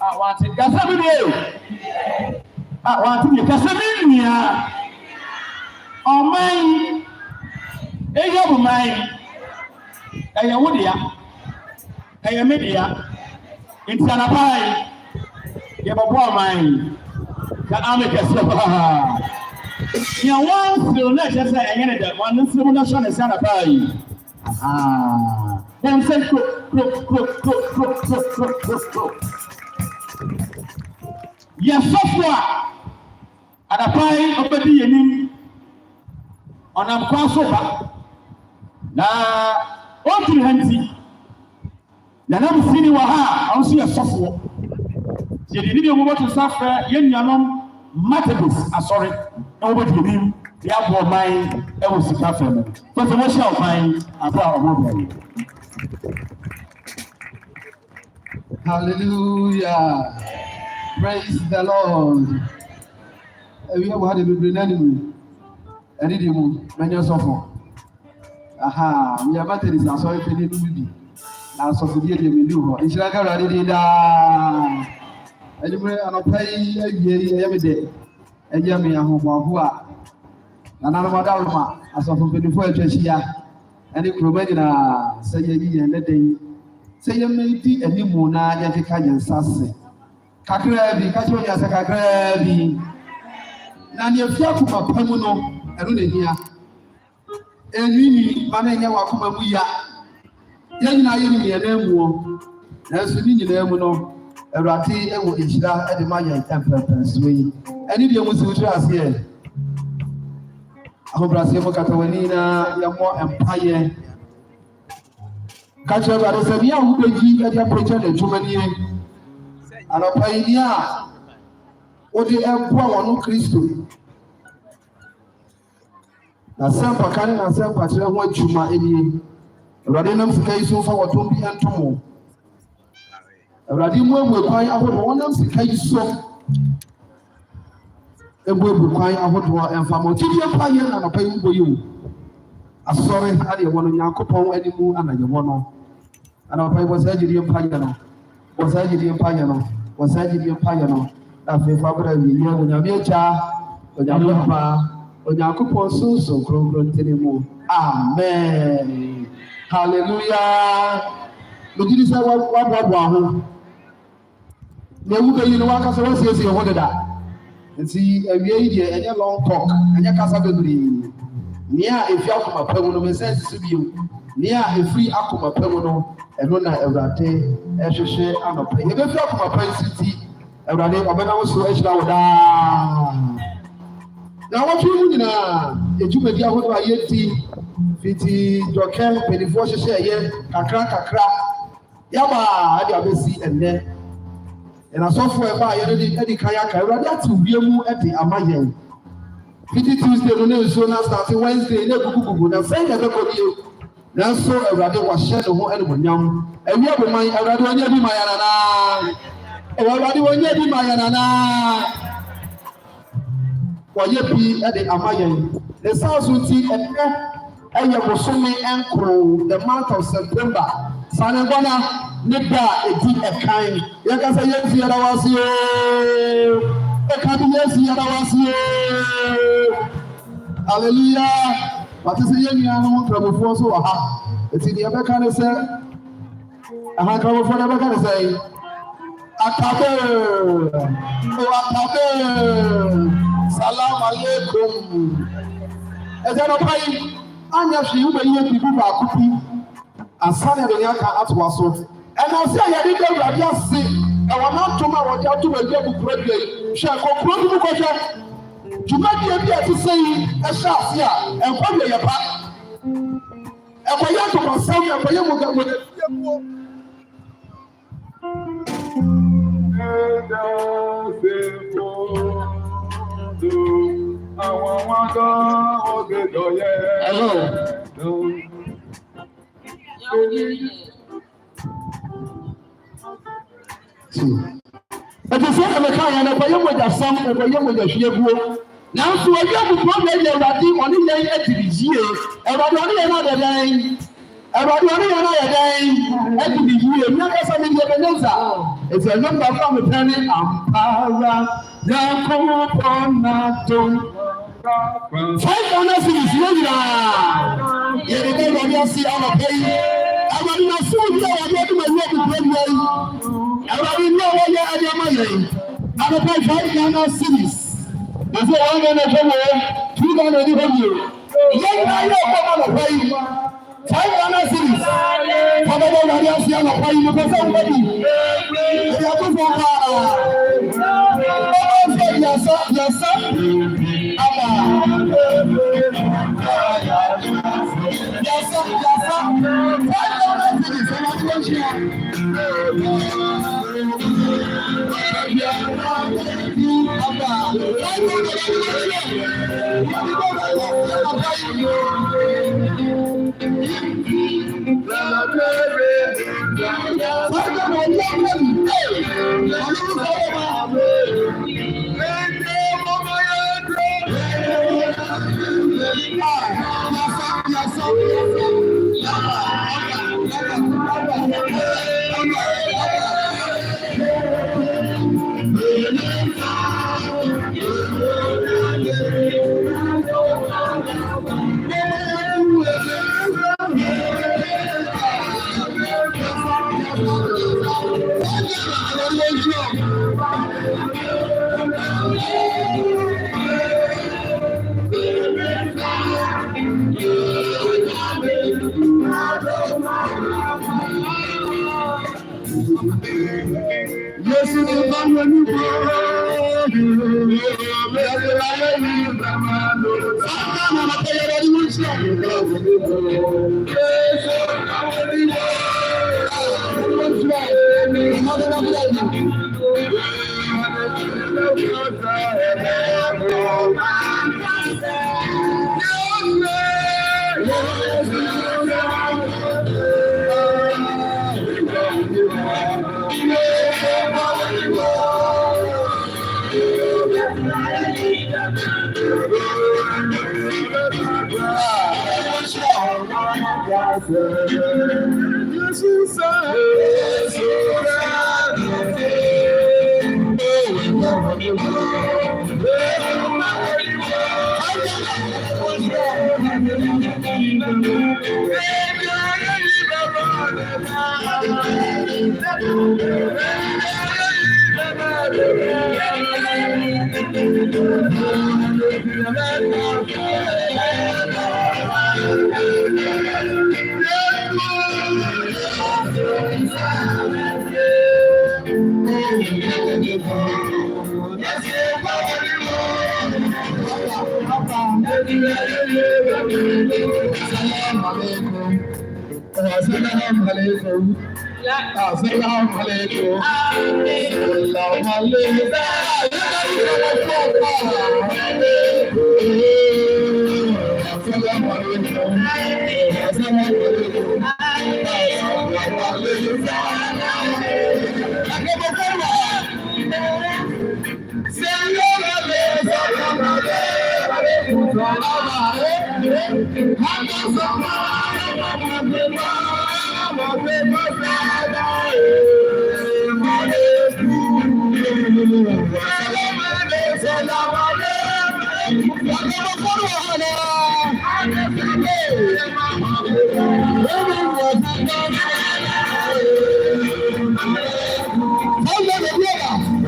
C: Àwọn àti kẹsẹ́ mi nìyẹn. Àwọn àti kẹsẹ́ mi nìyẹn. Ọ̀mán yìí. Ẹ̀yẹ́ ọ̀mán yìí. Ẹ̀yẹ́ wò dìyà. Ẹ̀yẹ́ mi dìyà. It's an apply. You have a poor mind. Can I make a slip? You want to let us say again that one nation is an apply. Then say, yes, software. An apply of the DNA on a crossover. Now, what do you have? Na na mfini wa ha anso ye sofo ye de ni mo to safra ye nuanom matebus asori e wo bodi nim ye abo man e wo sika fam so so mo sha ofan aba omo bari.
D: Hallelujah, praise the Lord. We have had a big enemy and it mu menyo sofo aha we have batteries asori pe ni bibi na sofo die de me ho inshira ka rade de da anime anopai awie ye me de eje me ahoboho a na na ma da ma asofo pe ni fo atwahia ene kroba nyina seye yi ye ne den seye me di animu na ya fi ka nsase kakra bi ka cho ya se kakra bi na ne afia kuma pamu no eno ne hia enini ma na nya wa kuma mu ya yanyina yiri ne na emuo na so ni nyina emu no Awurade ewo ehira e de ma ya temperature yi eni de mu si wutu ase ahobrase mo katawani na ya mo empire kacho Awurade se bia hu beji e de approach na tumani anopai ni a odi empo awonu Kristo na sempa kan na sempa tere ho adwuma eni Awurade nam sika yi so fa wotom bi entomo Awurade mu ebu kwan ahodo wonam sika yi so ebu kwan ahodo emfa mo tidi pa ye na pa yi boyi asore ade ye wono Yakobon animu anaye wono ana pa yi bo sajidi pa ye no bo sajidi pa ye no bo sajidi pa ye no na fe fa bra wi ye onyame echa onyame pa Yakobon so kronkro ntenimu amen hallelujah lojidi sa wa ho na wu bayi no waka so wasiesi ho deda nti awie yi de enye long talk enye kasa bebiri nia efi akoma pamu no mesense so bio nia efri akoma pamu no ɛno na Awurade ɛhwehwɛ anɔpɛ yɛbɛfi akoma pa nsiti Awurade ɔbɛna wo so ahyira wo daa na wɔtwe mu nyinaa edwumadi ahodoɔ a yɛdi fiti dɔkɛ mpanyinfoɔ hyehyɛ ɛyɛ kakra yaba ade abɛsi ɛnnɛ ɛnasɔfo ɛba a yɛde ɛdi kan aka Awurade ate wie mu ɛde ama yɛn fiti Tuesday no ne nsuo na start Wednesday ne gugugugu na sɛn yɛ bɛkɔ die nanso Awurade wahyɛ ne ho ɛnumonyam ɛwia bɛ man Awurade wɔnyɛ bi ma yɛn nanaa Awurade wɔnyɛ bi ma yɛn nanaa wɔyɛ bi ɛde ama yɛn ne saa so ti ɛyɛ bosome ɛnkoro the month of September sanegwana ne da edi ɛkan yɛkasa yɛn fi yɛda wase ooo ɛka bi yɛn fi yɛda wase ooo hallelujah wate sɛ yɛn nyinaa no nkramofoɔ so wɔ ha eti deɛ ɛbɛka ne sɛ nkramofoɔ deɛ ɛbɛka ne sɛ akabe salam aleikum ɛsɛ no pai anya hwee wobɛyɛ biribi baako bi asane ɛde ne aka atoa so ɛna sɛ yɛde da Awurade ase ɛwɔ n'atom a wɔde ato baabi abukura bi hwɛ kɔkuro bi mu kɔhwɛ dwumadie bi a ɛte sɛ yi ɛhyɛ ase a ɛnkɔdwe yɛ pa ɛkɔyɛ ntokɔsɛm ɛkɔyɛ mogya ɛte sɛ ɛmɛka yɛn no ɛkɔyɛ mogyasɛm ɛkɔyɛ mogyahwiaguo nanso ɛbi abubuo bɛ yɛ Awurade ɔne yɛn adiri yie Awurade ɔne yɛn adɛdɛn Awurade ɔne yɛn ayɛdɛn adiri yie miakasa ne deɛ bɛnyɛnsa ɛti ɛnwom baako a mepɛ ne ampara Yankopɔn n'adom 500 cities yɛ nyinaa yɛde bɛ Awurade ase anɔpɛ yi Awurade n'asom bi a wɔde ɔde ma yi abubuo bi yi Awurade ne a wɔyɛ ade ama yɛn anɔpɛ 500 cities ɛsɛ wɔn bɛ n'ɛhwɛ wɔ 200 ni hɔ yie yɛn nyinaa yɛ ɔkɔ ma anɔpɛ yi 500 cities fɔdɔ bɛ Awurade ase anɔpɛ yi mepɛ sɛ wɔn bi ɛdi akofo paa Yasa, Abba. Yasa.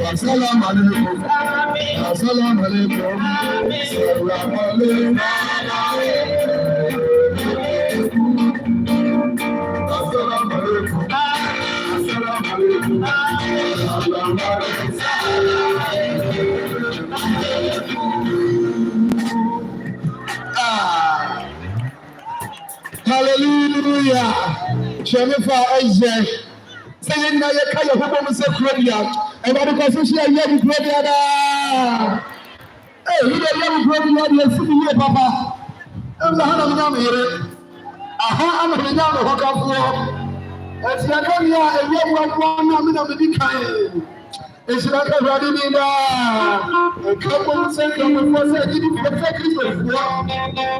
F: Assalamu alaikum. Assalamu alaikum. Assalamu alaikum. Assalamu alaikum. Assalamu alaikum. Hallelujah. Jennifer Isaac. Saying that you can't have a secret. Everybody can see a young brother. Hey, you don't have a brother, Papa. I'm the hand of the here. I'm the young Hawker. As you come here, a young one, I'm the big kind. It's like a running in a couple of seconds before I did it for Christmas.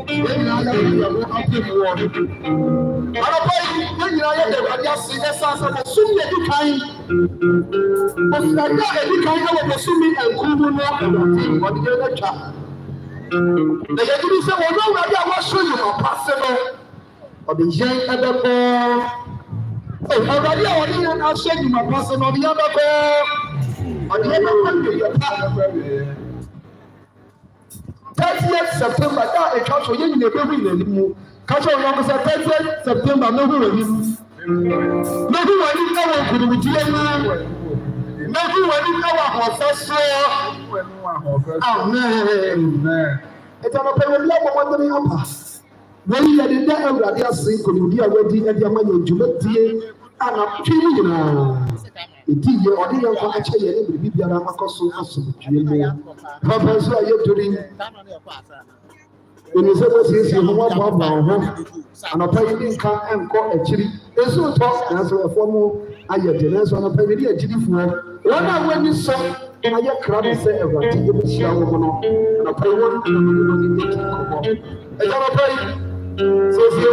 F: Then I have to go up to the when I just see the sounds of a swimming every kind. But like that, every kind of a swimming and cool and what the other child. The lady said, well, no, I was showing you possible. Or the young other ball. Oh, already I want to show you my person on the other ball. On the other one, your partner. 30th September, that a country in the building. Country around 30th September, no one is. No one is our good with you. No one is our ancestor. Amen. It's an open level wondering up. When you are in the area, they are saying, could you be already at your money to make tea and a tree? Iti ye odi ye kwa ache ye ne bibi biara akoso aso tue mo papa so aye tori eni se ko sisi ho wa ba ba ho anapa yi nka enko akiri esu to na so efo mo aye de na so anapa yi de akiri fu wona wani so aye krado se ewati ye bia wo no anapa yi won ni ko e ja anapa yi so si o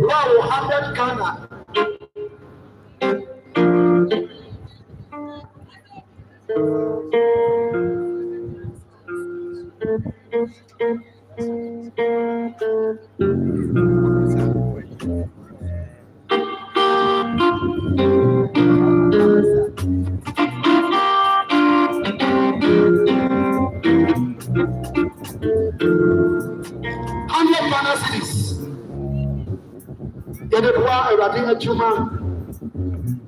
F: wa wo 100 kana Everything that you man,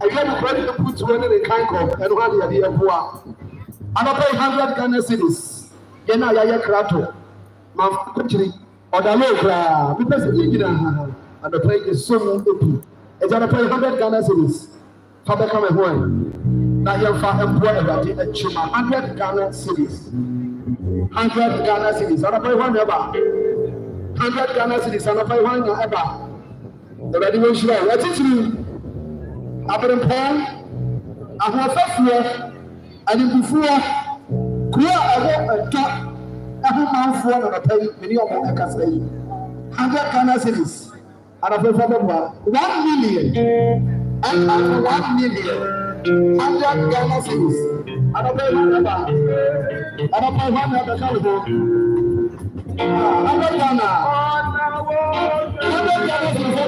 F: I get ready to put one in the kind of and one the idea of war. And I pay 100 Ghana cedis. Then I have a crato. My country or the local because and the play is so open. It's going to pay 100 Ghana cedis. Father come home. Now you're for employer that is a chuma 100 Ghana cedis. 100 Ghana cedis. And I pay one ever. 100 Ghana cedis. And I pay one ever. The ready one should have. What is it? Abraham, I have a fear, and before, clear a cat, every man for a pay, many of them can say, 100 Ghana cedis, and a father 1 million, and 1 million, 100 Ghana cedis, and a pay one about, and a pay one at the telephone. 100 Ghana, 100 Ghana cedis, I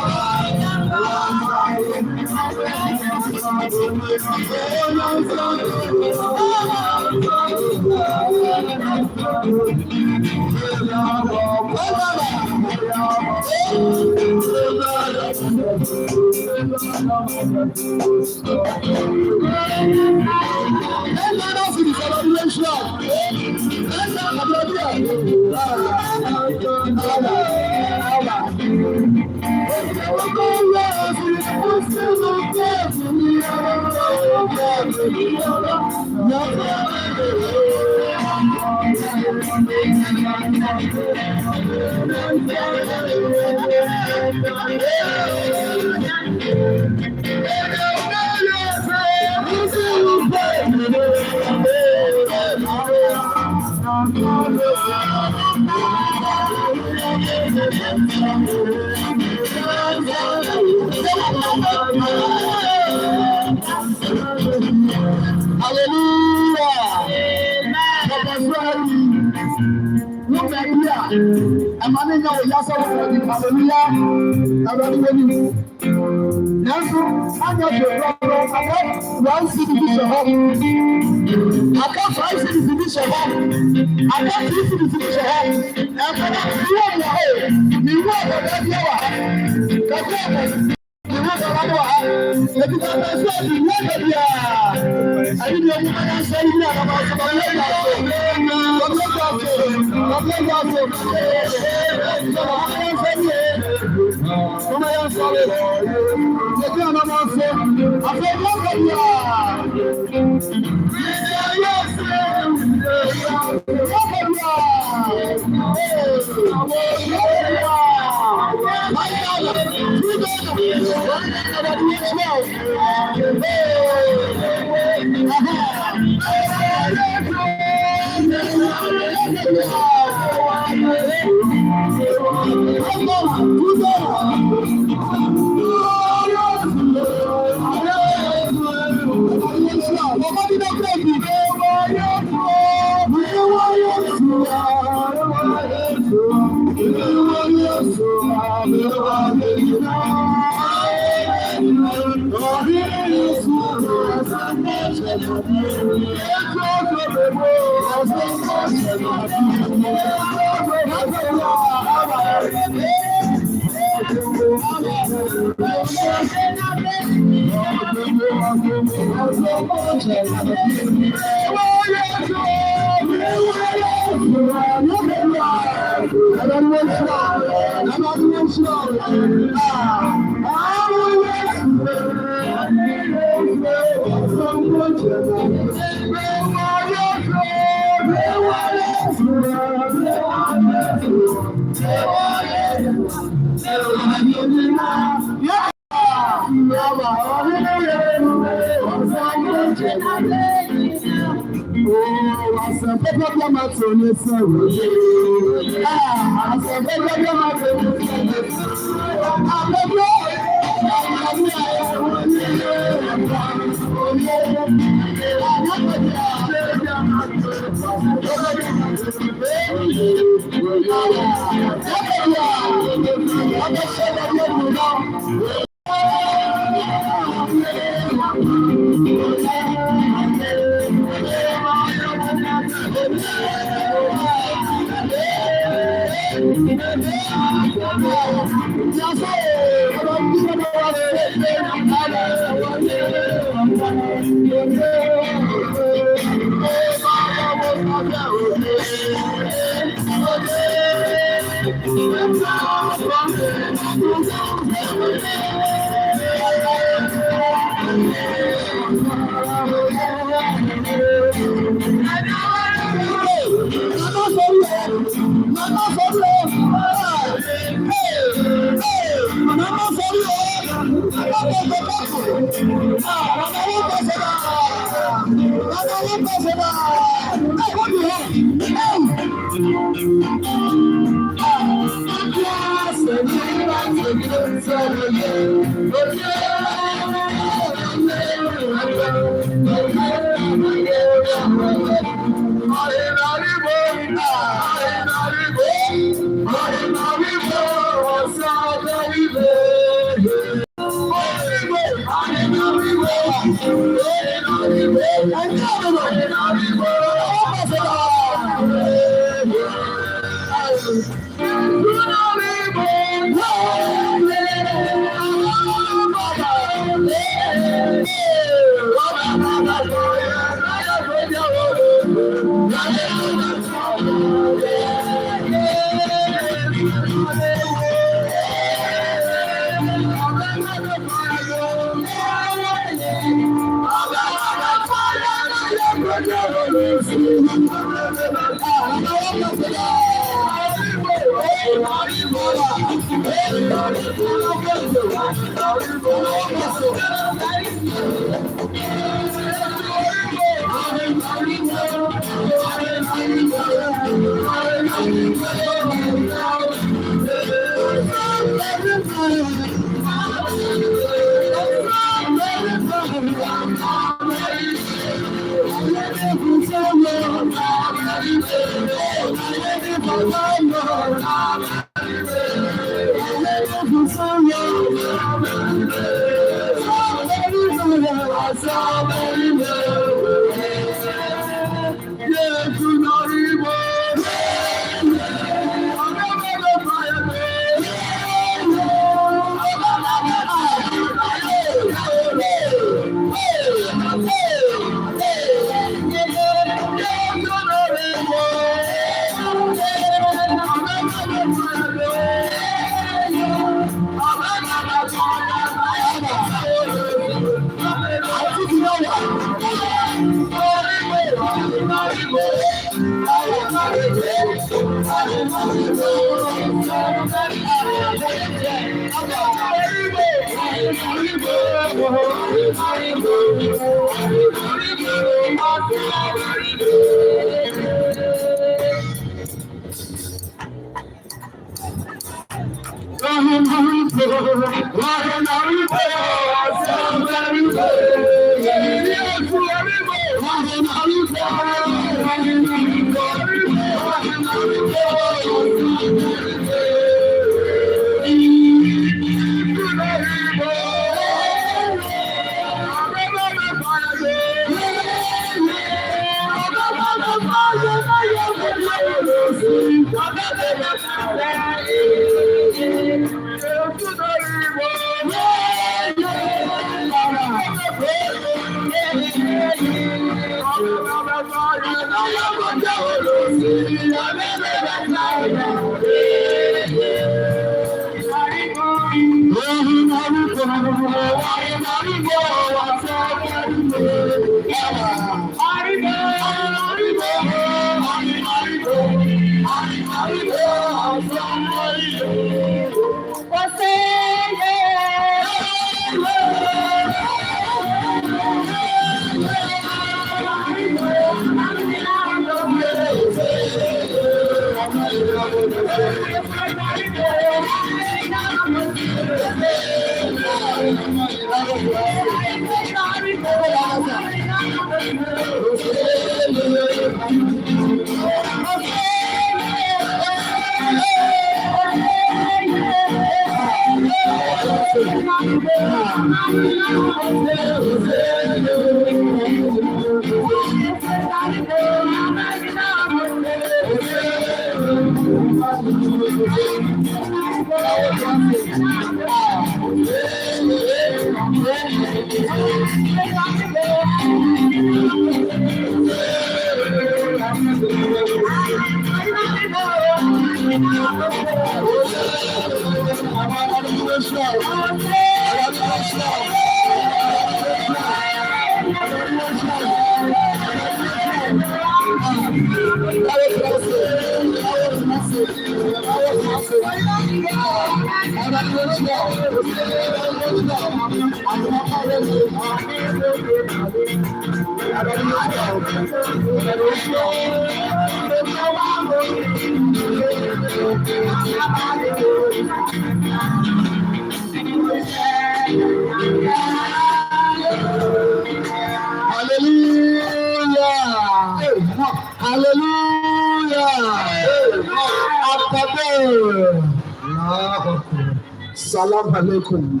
F: Salam alaikum.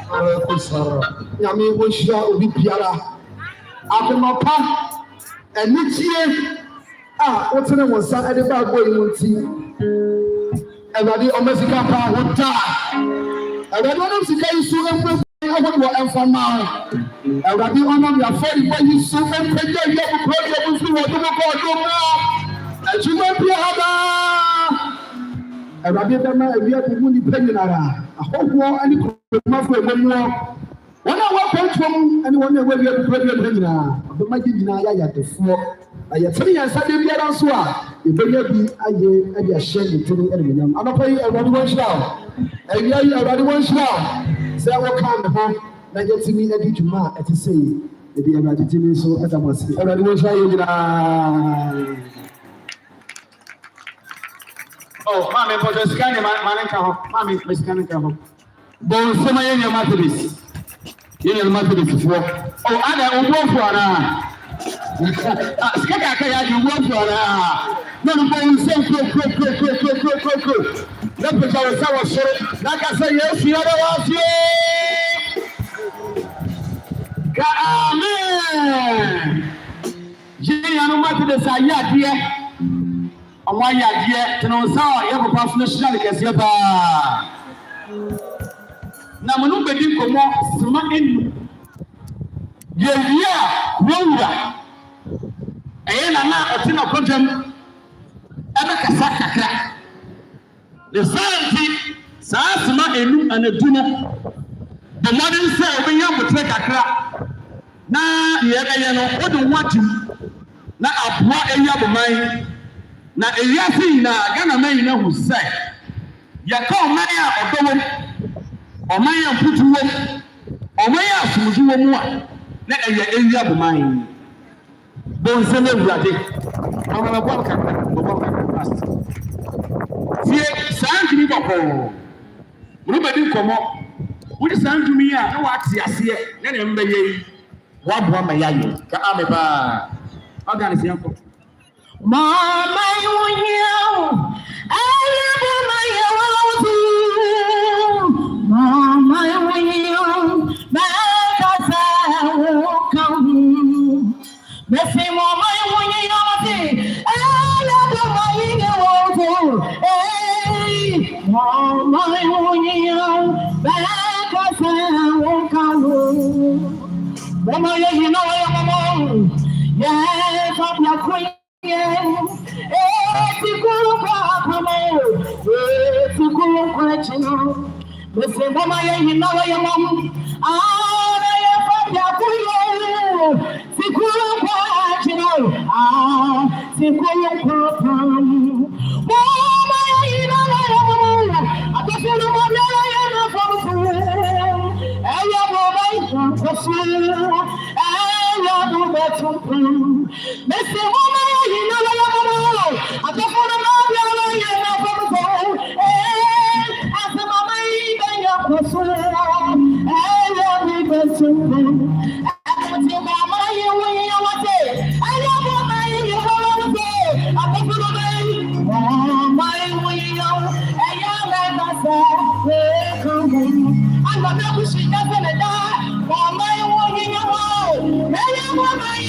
F: Alaikum salam. Yami wishya obi biara. Abemapa enitie wotene wonsa ede ba agbo yimunti. Ewade omesika pa wota. Ewade onam sika yisu empe ahodo emfama. Ewade onam ya feri bo yisu empeje ye bu project bu fi wodo ko odomo. Ejuma biara. Ewade dama ewia bu ni penyinara. Ahogwo ani komafo emmuo. Wona wa kwantwom ani wona ewia bu project penyinara. Abema gina ya yadefo. Ayetri yansa de biara nso a ebenya bi aye ade ahye ne tiri ene menyam. Anapa yi Ewade won hira. Ewia yi Ewade won hira. Se wo kan ne ho na yetimi adi dwuma ati sei. Edi Ewade timi so adamase. Ewade won hira yi gina. Oh, mami, po just scan man ka ho. Mami, me scan ka ho. Bon sema yenye Methodist. Yenye Methodist fo. Oh, ada ogbonfo ara. Skaka aka ya di ogbonfo ara. Na no bon sem ko. Na pe jawo sawo soro. Na ka say Yesu ya da wasio. Ka amen. Yenye no Methodist ayadie. Ọmọ ayé adìẹ tẹnu ọsàn yẹ kọkọ national kẹsíẹ paa na mo nu gbedi nkọmọ sima enu yẹ wia wọwura ẹyẹ nana ọtí na kọjọm ẹbẹ kasa kakra ne sáyẹnti saa sima enu anadu no bọmọdé nsẹ ọbẹ yẹ abotire kakra na yẹ ẹyẹ no ọdún wọn ti na aboa ẹyẹ aboman. Na ewiase na Ghana man na hu sai yaka oman a odowo oman a mputuwo oman a asumujuwo mu a na eye ewia boman bonse na ewurade amana bwa ka fast tie sanjimi boko mu bedi nkomo wudi sanjimi a na wati ase na ne mbeye wa boa ma yayo ka ame ba organize yanko
E: Mama yunyao, ayabo mayawatu. Mama yunyao, bakasa wukam. Besi mama yunyao ti, ayabo mayawatu. Hey, mama yunyao, bakasa wukam. Mama yunyao, mama, yeah. from your queen. It's a good come it's a good question. Listen, Mama, you know your mom. I am from your queen. It's a good question. It's a good problem. Mama, you know your mom. I just want to know your from I am Mr. Woman, you know I just want to know as a mama, even your person, I love you, but something. As a mama, you want to say, I love you, I just want to say, my will, and your I'm not wishing nothing at that. For my walking alone, I am what I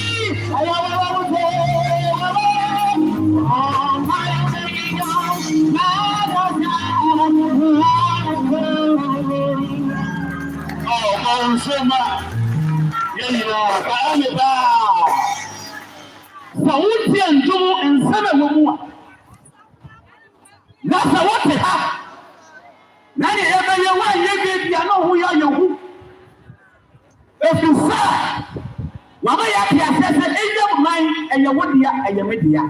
E: Nani ebe ye wa ye ge bia no hu ya ye hu efisa wa ba ya bia se eye man eye wodia eye media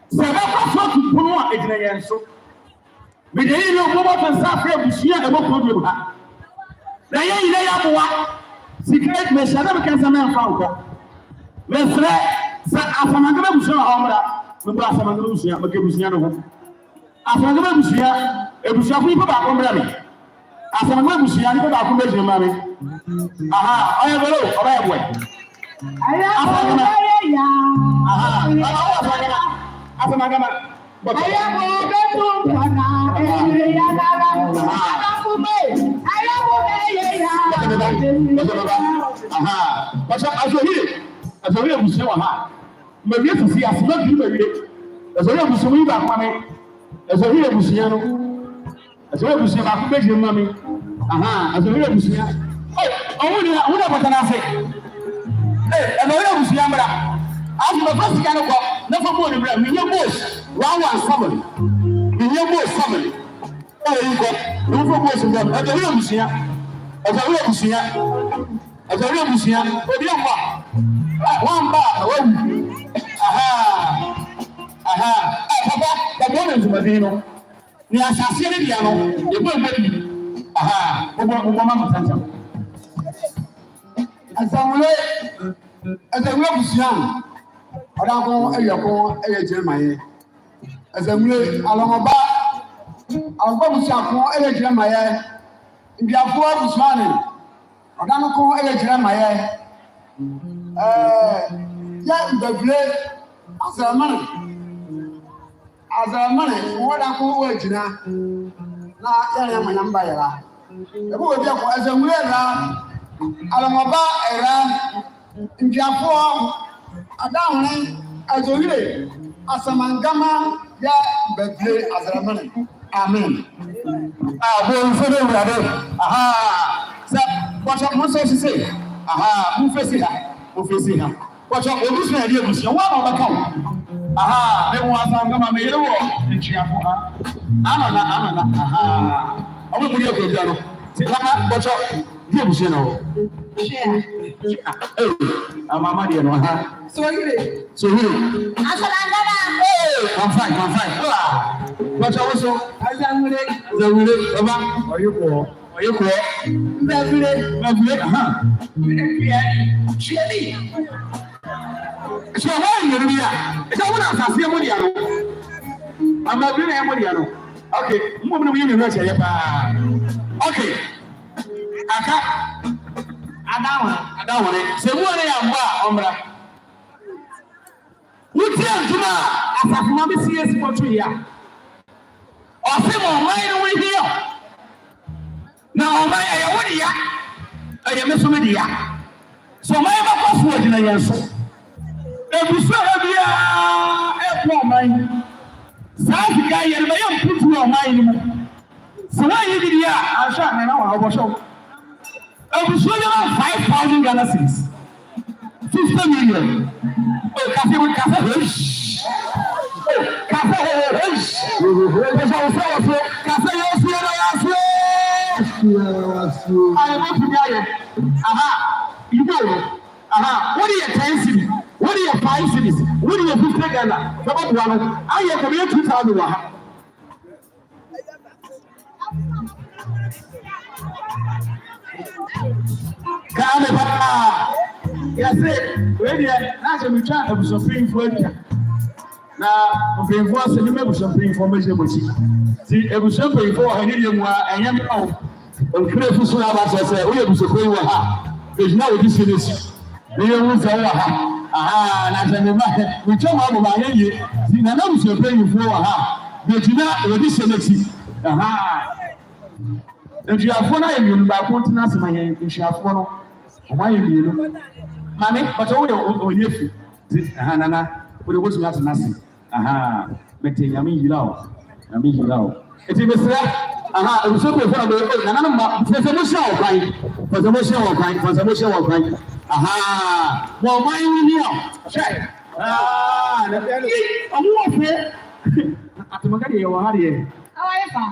E: se ba kwa so tupono a ejina ye nso me de yi no mo ba sa fra busia e mo problem ha na ye yi ya boa secret me shada be kan sa me fa nko me fre sa afamagaba busia ha omra me ba afamagaba busia me ke busia no ho afamagaba busia ebusia fu ipo ba ko mbra me afamagaba busia ni ko ba ko be jima me aha oya belo oba ye boy aya afamagaba ya aha afamagaba aya mo be tu kana ya la la aya mo be ya aha pasha azohire busia wa ha me wie sisi asma bi me wie azohire busia mi ba kwa me azohire busia no azohire busia ba ko be jima me aha azohire busia owo na patana ase azohire busia mbra azu ba fasika no ko na fo mo ni mbra me nye boss 117 me nye boss family yi ko no fo boss mbra azohire busia obi amwa wamba wawu aha papa da bona nzumadino ni asase ne dia no e bo mbi aha obo mama tanta azamule busia odako eyeko jeremaye azamule alomoba busia ko jeremaye ndiafo busmane odano ko jeremaye ya mbevle azamane woda ko wajina na ya manyamba yara ebo obi ko azamule ra alomoba era ndiafo adahune azohire asamangama ya mbevle azamane amen bo fere wurade aha sa wacha mo so sise aha mo fesi ha wacha obusu na die busu wa ba ka aha me mo asangama me yere wo nchiafo ha ana aha omo muri akobia no ti kama wacha die busu na wo amama die no ha sohire asalangama I'm fine wacha wo so azamure baba oyeko mbevle aha cheli so wa yeruya so wona asase mo dia no amabire na mo dia no okay mo bi no yemi no che pa okay aka adawo ne se mu ne ya mba omra wuti antuma asase ma bi CS potu ya ose mo mai no we here na omai aye wodi ya aye meso me dia so mai ba ko fu odina yenso ebuso bia epo omai safika ye me yam putu omai ni mu so wa yi dia asha me na wa obo show ebuso ya 5000 Ghana cedis 5000
C: 50 million. Cafe with cafe. Cafe. Cafe. I want to be aha. You know. Aha. What are your 10 cities? What are your 5 cities? What are your 50 Ghana? Come on, I am coming 2,000. Kame ba. Yase, we dey na je mi twa abusofin fo atwa. Na mpemfo ase ni abusofin fo meje bochi. Ti abusofin fo ha ni de mu a enyem awo. Onkre fu so na ba se we abusofin wo ha. Ejina we di sinesi. Ni ye wu se wo ha. Aha, na je mi ba. Mi twa ma bo ba ye. Ti na abusofin fo wo ha. Ejina we di sinesi. Aha. Ntuafo na yɛ ba ko tena asema yɛ ntuafo no ɔmo ayɛ mienu mame bàtà wo de ɔnyɛ fi ti nana wo de wosu ati nase mɛtɛ nyame yira o eti mesra ebuso pe fo na nana no ma fɛsɛ mo hyɛ ɔkwan mo ɔmo ayɛ ni o hwɛ na ɔmo wɔ fɛ atemaka de yɛ wɔ ha de yɛ
B: Awai fa.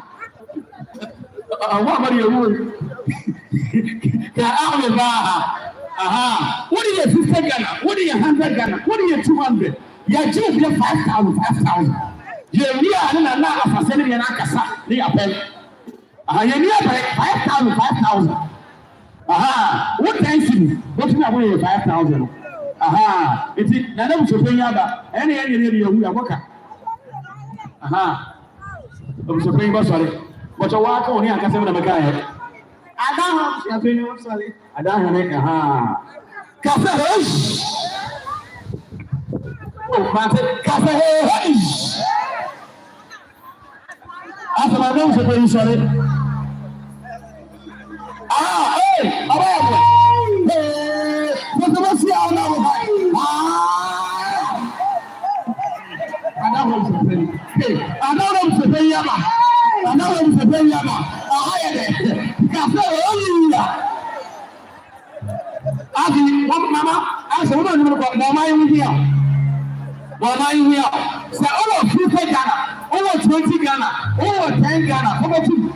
C: What about your wood? What are your 50 Ghana? What are your 100 Ghana? What are your 200? Your Jews get 5,000. You're near and a facility and Akasa, near pen. You're near 5,000. What thanks you? What's my way 5,000? It's it. None of you pay any area we are working. I'm so paying sorry. But you walk on here and say, I don't have sorry. I don't have Cafe. Oh, Cafe. After my nose, I'm very sorry. Hey, what's the most here now? I don't want to pay. I don't want to pay Yama. I know I'm the Yama. Cafe. Mama, I said, what am I here? What am I here? Say, over 50 Ghana, over 20 Ghana, over 10 Ghana, over 2.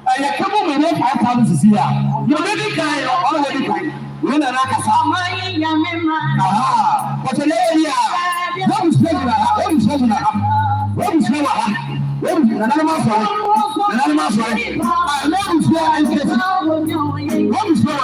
C: I come over and 5,000 to see her. You're really kind, already kind. When I like a what's an area? What is another man sorry. I know it's there and get it. What is there?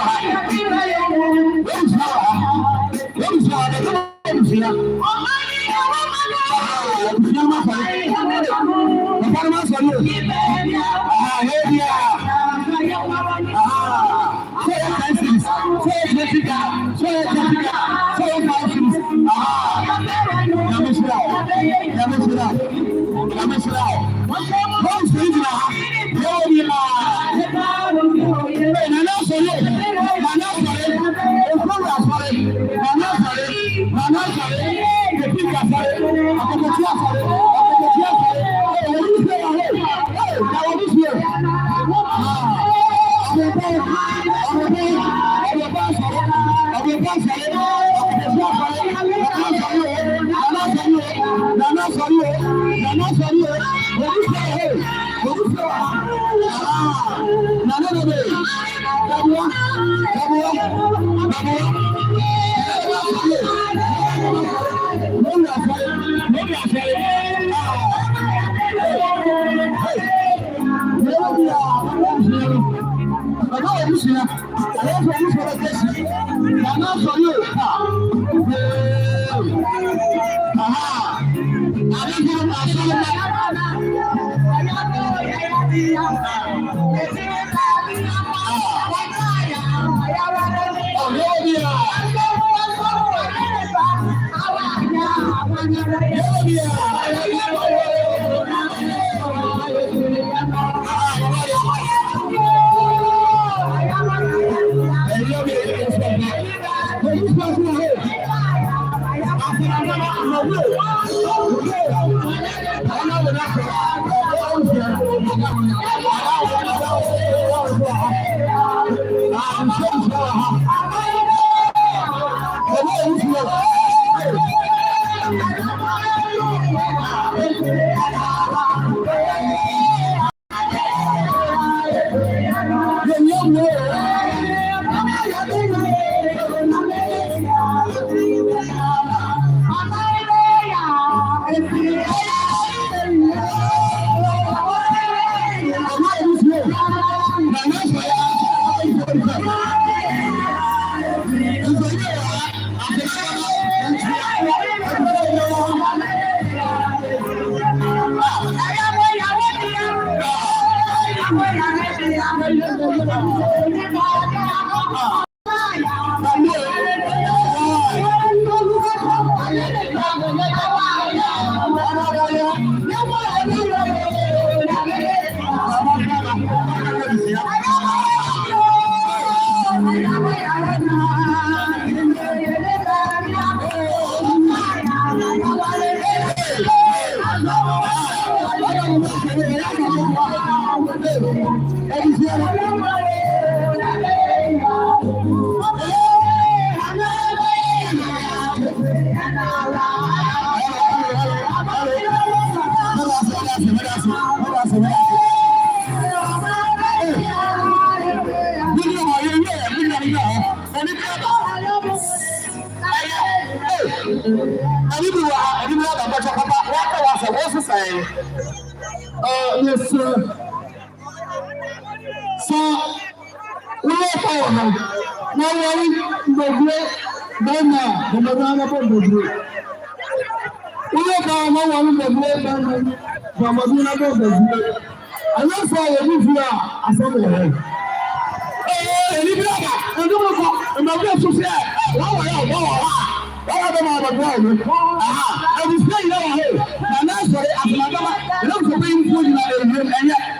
F: Yes, sir. So, we are now. Now we are the great Bama, the Madonna of the Great. We are now one of the great Bama, the Madonna of the Great. And that's why we are as a man. And my best to say, I don't know about why. I was saying, and that's why after my mama, you know, for being food in the room, and yet,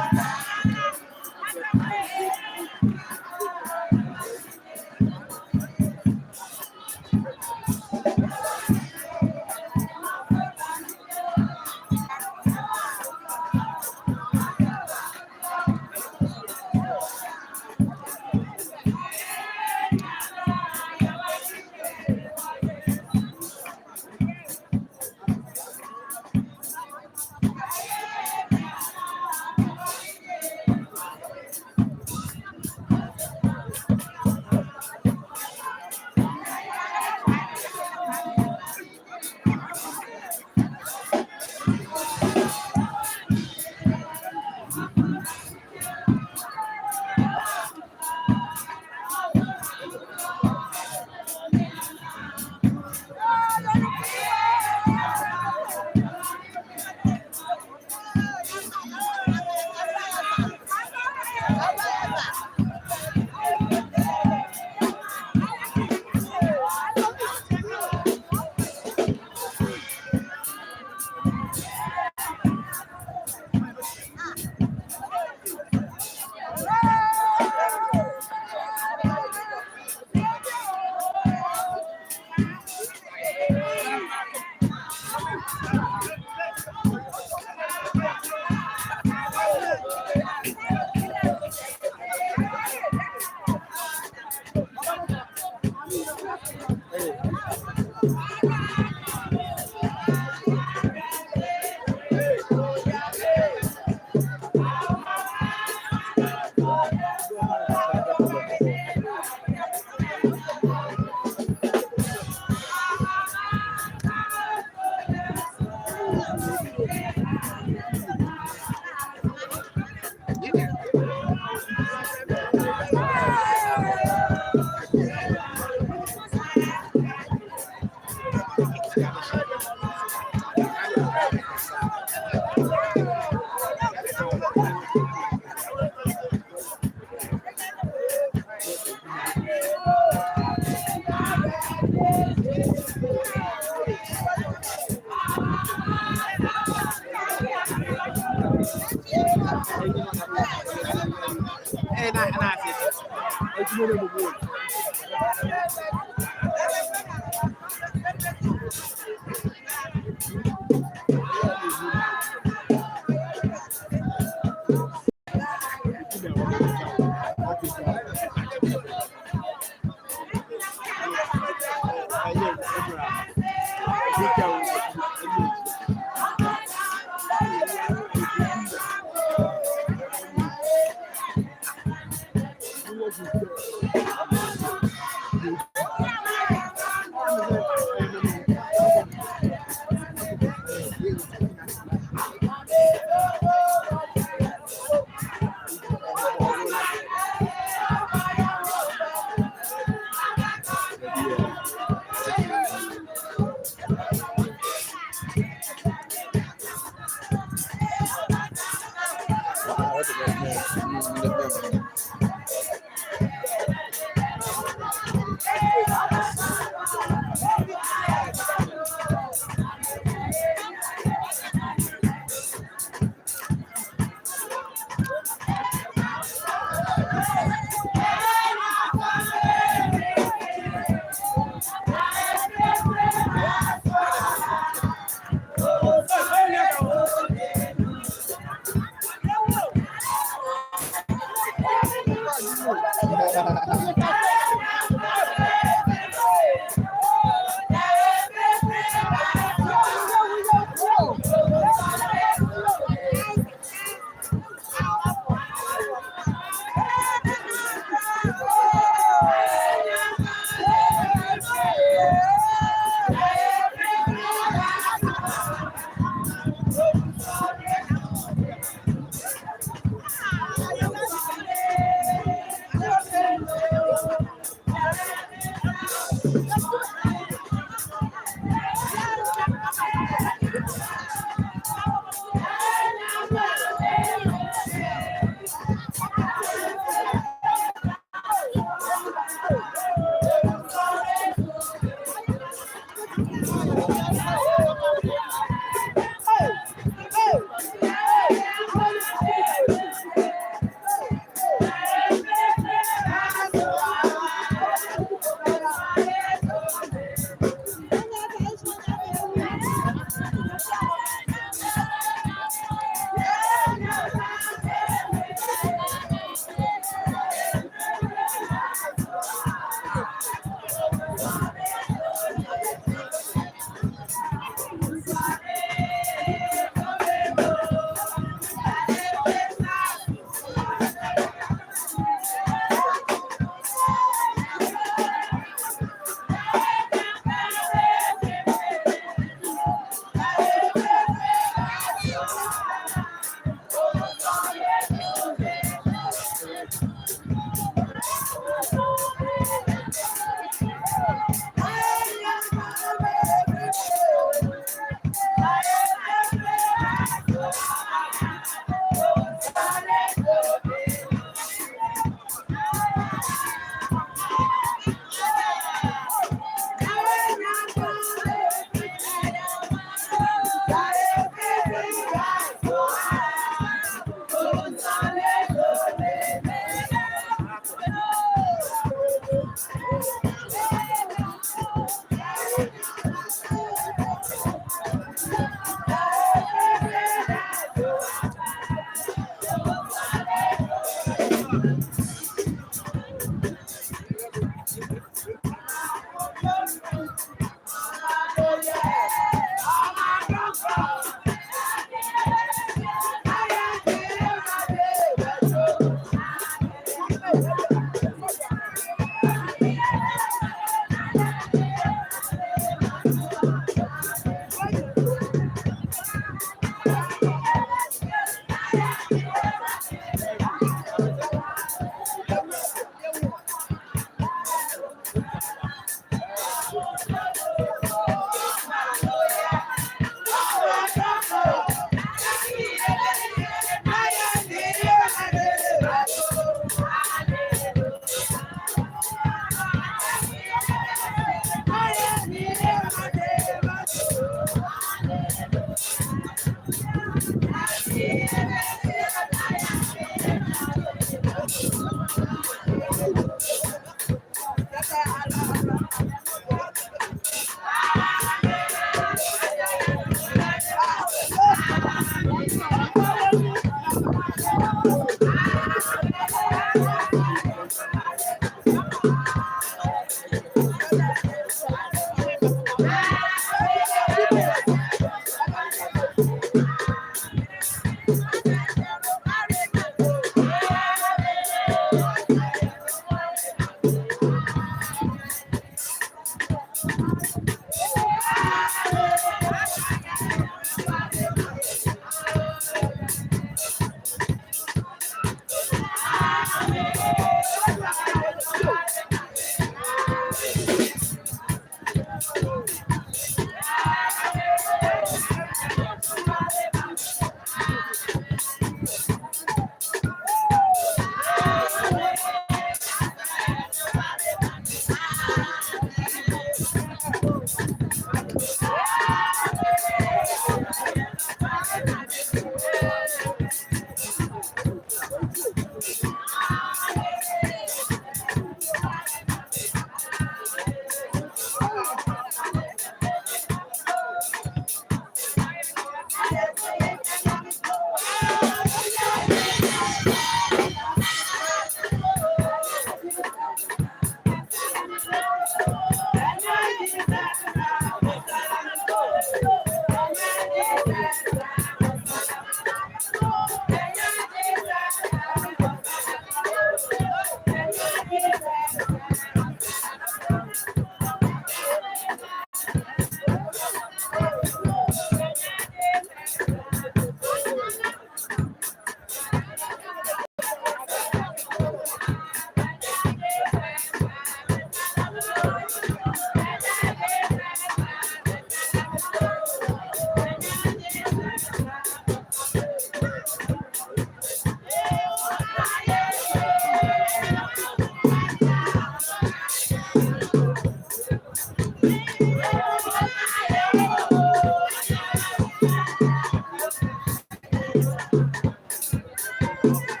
F: Thank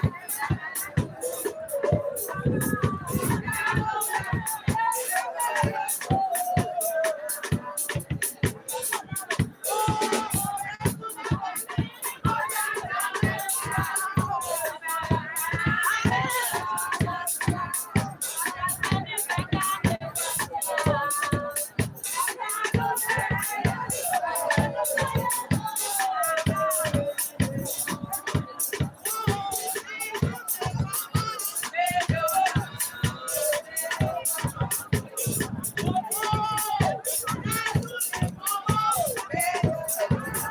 F: you.